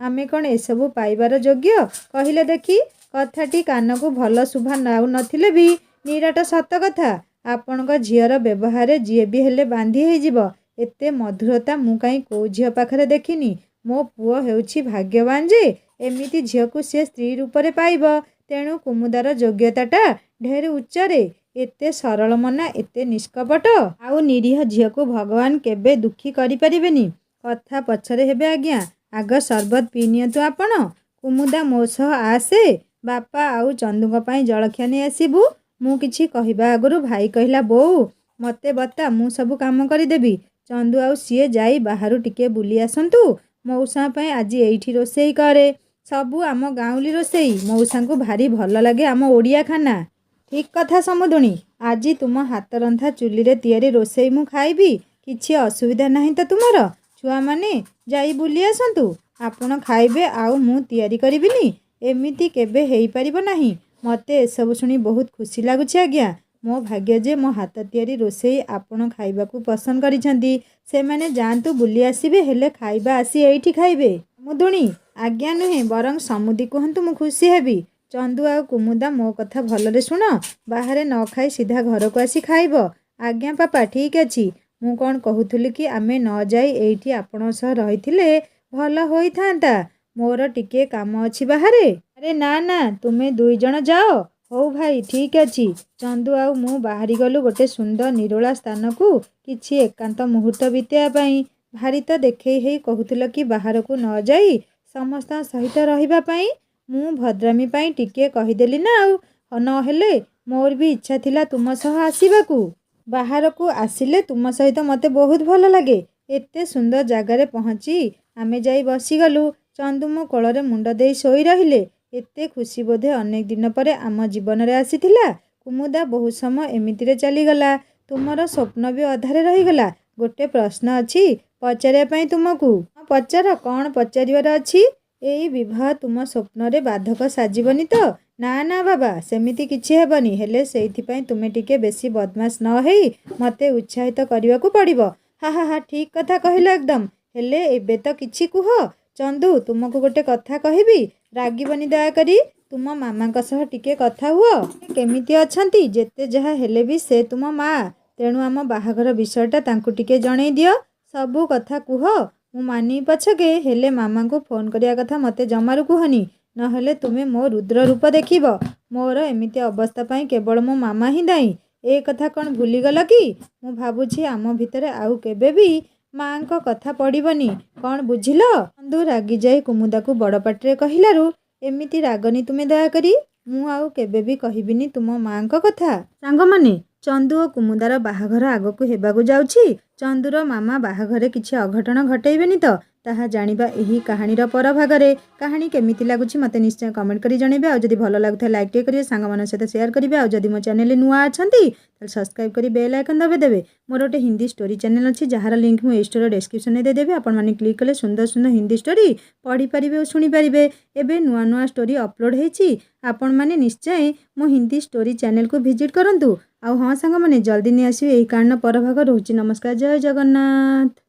A: ଆମେ କ'ଣ ଏସବୁ ପାଇବାର ଯୋଗ୍ୟ? କହିଲେ ଦେଖି। କଥାଟି କାନକୁ ଭଲ ଶୁଭା ନଥିଲେ ବି ନିରାଟ ସତ କଥା। ଆପଣଙ୍କ ଝିଅର ବ୍ୟବହାରରେ ଯିଏ ବି ହେଲେ ବାନ୍ଧି ହେଇଯିବ। ଏତେ ମଧୁରତା ମୁଁ କାହିଁ କୋଉ ଝିଅ ପାଖରେ ଦେଖିନି। ମୋ ପୁଅ ହେଉଛି ଭାଗ୍ୟବାନ ଯେ ଏମିତି ଝିଅକୁ ସିଏ ସ୍ତ୍ରୀ ରୂପରେ ପାଇବ। ତେଣୁ କୁମୁଦାର ଯୋଗ୍ୟତାଟା ଢେର ଉଚ୍ଚରେ। ଏତେ ସରଳ ମନା, ଏତେ ନିଷ୍କପଟ ଆଉ ନିରୀହ ଝିଅକୁ ଭଗବାନ କେବେ ଦୁଃଖୀ କରିପାରିବେନି। କଥା ପଛରେ ହେବେ ଆଜ୍ଞା। ଆଗ ସରବତ ପିଇ ନିଅନ୍ତୁ ଆପଣ। କୁମୁଦା, ମୋ ସହ ଆସେ। ବାପା ଆଉ ଚନ୍ଦୁଙ୍କ ପାଇଁ ଜଳଖିଆ ନେଇ ଆସିବୁ। ମୁଁ କିଛି କହିବା ଆଗରୁ ଭାଇ କହିଲା, ବୋଉ ମୋତେ ବତା, ମୁଁ ସବୁ କାମ କରିଦେବି। ଚନ୍ଦୁ ଆଉ ସିଏ ଯାଇ ବାହାରୁ ଟିକେ ବୁଲି ଆସନ୍ତୁ। ମଉସାଙ୍କ ପାଇଁ ଆଜି ଏଇଠି ରୋଷେଇ କରେ। ସବୁ ଆମ ଗାଉଁଲି ରୋଷେଇ। ମଉସାଙ୍କୁ ଭାରି ଭଲ ଲାଗେ ଆମ ଓଡ଼ିଆ ଖାନା। ଠିକ୍ କଥା ସମୁଦୁଣୀ। ଆଜି ତୁମ ହାତରନ୍ଧା ଚୁଲିରେ ତିଆରି ରୋଷେଇ ମୁଁ ଖାଇବି। କିଛି ଅସୁବିଧା ନାହିଁ ତ ତୁମର? ଛୁଆମାନେ ଯାଇ ବୁଲି ଆସନ୍ତୁ। ଆପଣ ଖାଇବେ ଆଉ ମୁଁ ତିଆରି କରିବିନି? ଏମିତି କେବେ ହେଇପାରିବ ନାହିଁ। ମୋତେ ଏସବୁ ଶୁଣି ବହୁତ ଖୁସି ଲାଗୁଛି ଆଜ୍ଞା। ମୋ ଭାଗ୍ୟ ଯେ ମୋ ହାତ ତିଆରି ରୋଷେଇ ଆପଣ ଖାଇବାକୁ ପସନ୍ଦ କରିଛନ୍ତି। ସେମାନେ ଯାଆନ୍ତୁ ବୁଲି ଆସିବେ, ହେଲେ ଖାଇବା ଆସି ଏଇଠି ଖାଇବେ। କୁମୁଦୁଣୀ, ଆଜ୍ଞା ନୁହେଁ ବରଂ ସମୁଦି କୁହନ୍ତୁ, ମୁଁ ଖୁସି ହେବି। ଚନ୍ଦୁ ଆଉ କୁମୁଦା, ମୋ କଥା ଭଲରେ ଶୁଣ। ବାହାରେ ନ ଖାଇ ସିଧା ଘରକୁ ଆସି ଖାଇବ। ଆଜ୍ଞା ପାପା, ଠିକ୍ ଅଛି। ମୁଁ କ'ଣ କହୁଥିଲି କି ଆମେ ନ ଯାଇ ଏଇଠି ଆପଣଙ୍କ ସହ ରହିଥିଲେ ଭଲ ହୋଇଥାନ୍ତା। ମୋର ଟିକେ କାମ ଅଛି ବାହାରେ। ଆରେ ନା ନା, ତୁମେ 2 ଜଣ ଯାଅ। ହଉ ଭାଇ, ଠିକ୍ ଅଛି। ଚନ୍ଦୁ ଆଉ ମୁଁ ବାହାରିଗଲୁ ଗୋଟେ ସୁନ୍ଦର ନିରୋଳା ସ୍ଥାନକୁ କିଛି ଏକାନ୍ତ ମୁହୂର୍ତ୍ତ ବିତେଇବା ପାଇଁ। ଭାରି ତ ଦେଖେଇ ହେଇ କହୁଥିଲ କି ବାହାରକୁ ନ ଯାଇ ସମସ୍ତଙ୍କ ସହିତ ରହିବା ପାଇଁ। ମୁଁ ଭଦ୍ରାମୀ ପାଇଁ ଟିକେ କହିଦେଲି ନା ଆଉ। ନହେଲେ ମୋର ବି ଇଚ୍ଛା ଥିଲା ତୁମ ସହ ଆସିବାକୁ। ବାହାରକୁ ଆସିଲେ ତୁମ ସହିତ ମୋତେ ବହୁତ ଭଲ ଲାଗେ। ଏତେ ସୁନ୍ଦର ଜାଗାରେ ପହଞ୍ଚି ଆମେ ଯାଇ ବସିଗଲୁ। ଚନ୍ଦୁ ମୋ କୋଳରେ ମୁଣ୍ଡ ଦେଇ ଶୋଇ ରହିଲେ। ଏତେ ଖୁସି ବୋଧେ ଅନେକ ଦିନ ପରେ ଆମ ଜୀବନରେ ଆସିଥିଲା। କୁମୁଦା, ବହୁତ ସମୟ ଏମିତିରେ ଚାଲିଗଲା। ତୁମର ସ୍ୱପ୍ନ ବି ଅଧାରେ ରହିଗଲା। ଗୋଟେ ପ୍ରଶ୍ନ ଅଛି ପଚାରିବା ପାଇଁ ତୁମକୁ। ପଚାର। କ'ଣ ପଚାରିବାର ଅଛି? ଏଇ ବିବାହ ତୁମ ସ୍ୱପ୍ନରେ ବାଧକ ସାଜିବନି ତ? ନା ନା ବାବା, ସେମିତି କିଛି ହେବନି। ହେଲେ ସେଇଥିପାଇଁ ତୁମେ ଟିକେ ବେଶୀ ବଦମାସ ନ ହେଇ ମୋତେ ଉତ୍ସାହିତ କରିବାକୁ ପଡ଼ିବ। ହା ହା ହା, ଠିକ୍ କଥା କହିଲ ଏକଦମ। ହେଲେ ଏବେ ତ କିଛି କୁହ। ଚନ୍ଦୁ, ତୁମକୁ ଗୋଟେ କଥା କହିବି, ରାଗିବନି ଦୟାକରି। ତୁମ ମାମାଙ୍କ ସହ ଟିକେ କଥା ହୁଅ। କେମିତି ଅଛନ୍ତି? ଯେତେ ଯାହା ହେଲେ ବି ସେ ତୁମ ମା। ତେଣୁ ଆମ ବାହାଘର ବିଷୟଟା ତାଙ୍କୁ ଟିକେ ଜଣେଇ ଦିଅ। ସବୁ କଥା କୁହ। ମୁଁ ମାନିବି ପଛକେ, ହେଲେ ମାମାଙ୍କୁ ଫୋନ୍ କରିବା କଥା ମୋତେ ଜମାରୁ କୁହନି। ନହେଲେ ତୁମେ ମୋ ରୁଦ୍ର ରୂପ ଦେଖିବ। ମୋର ଏମିତି ଅବସ୍ଥା ପାଇଁ କେବଳ ମୋ ମାମା ହିଁ ଦାୟୀ। ଏ କଥା କ'ଣ ଭୁଲିଗଲ କି? ମୁଁ ଭାବୁଛି ଆମ ଭିତରେ ଆଉ କେବେ ବି ମାଆଙ୍କ କଥା ପଡ଼ିବନି। କ'ଣ ବୁଝିଲ? ଚନ୍ଦୁ ରାଗିଯାଇ କୁମୁଦାକୁ ବଡ଼ ପାଟିରେ କହିଲାରୁ, ଏମିତି ରାଗନି ତୁମେ ଦୟାକରି। ମୁଁ ଆଉ କେବେ ବି କହିବିନି ତୁମ ମାଆଙ୍କ କଥା। ସାଙ୍ଗମାନେ, ଚନ୍ଦୁ ଓ କୁମୁଦାର ବାହାଘର ଆଗକୁ ହେବାକୁ ଯାଉଛି। ଚନ୍ଦୁର ମାମା ବାହାଘରରେ କିଛି ଅଘଟଣ ଘଟେଇବେନି ତ? ତାହା ଜାଣିବା ଏହି କାହାଣୀର ପରଭାଗରେ। କାହାଣୀ କେମିତି ଲାଗୁଛି ମୋତେ ନିଶ୍ଚୟ କମେଣ୍ଟ କରି ଜଣାଇବେ। ଆଉ ଯଦି ଭଲ ଲାଗୁଥାଏ ଲାଇକ୍ ଟିକେ କରିବେ, ସାଙ୍ଗମାନଙ୍କ ସହିତ ସେୟାର କରିବେ। ଆଉ ଯଦି ମୋ ଚ୍ୟାନେଲରେ ନୂଆ ଅଛନ୍ତି ତାହେଲେ ସବସ୍କ୍ରାଇବ୍ କରି ବେଲ୍ ଆଇକନ୍ ଦବାଇଦେବେ। ମୋର ଗୋଟେ ହିନ୍ଦୀ ଷ୍ଟୋରି ଚ୍ୟାନେଲ୍ ଅଛି, ଯାହାର ଲିଙ୍କ୍ ମୁଁ ଏଇ ଷ୍ଟୋରିର ଡେସ୍କ୍ରିପ୍ସନରେ ଦେଇଦେବି। ଆପଣମାନେ କ୍ଲିକ୍ କଲେ ସୁନ୍ଦର ସୁନ୍ଦର ହିନ୍ଦୀ ଷ୍ଟୋରି ପଢ଼ିପାରିବେ ଓ ଶୁଣିପାରିବେ। ଏବେ ନୂଆ ନୂଆ ଷ୍ଟୋରି ଅପଲୋଡ଼ ହେଇଛି। ଆପଣମାନେ ନିଶ୍ଚୟ ମୋ ହିନ୍ଦୀ ଷ୍ଟୋରି ଚ୍ୟାନେଲକୁ ଭିଜିଟ୍ କରନ୍ତୁ। ଆଉ ହଁ ସାଙ୍ଗମାନେ, ଜଲ୍ଦି ନେଇ ଆସିବେ ଏହି କାହାଣୀର ପରଭାଗ। ରହୁଛି ନମସ୍କାର, ଜୟ ଜଗନ୍ନାଥ।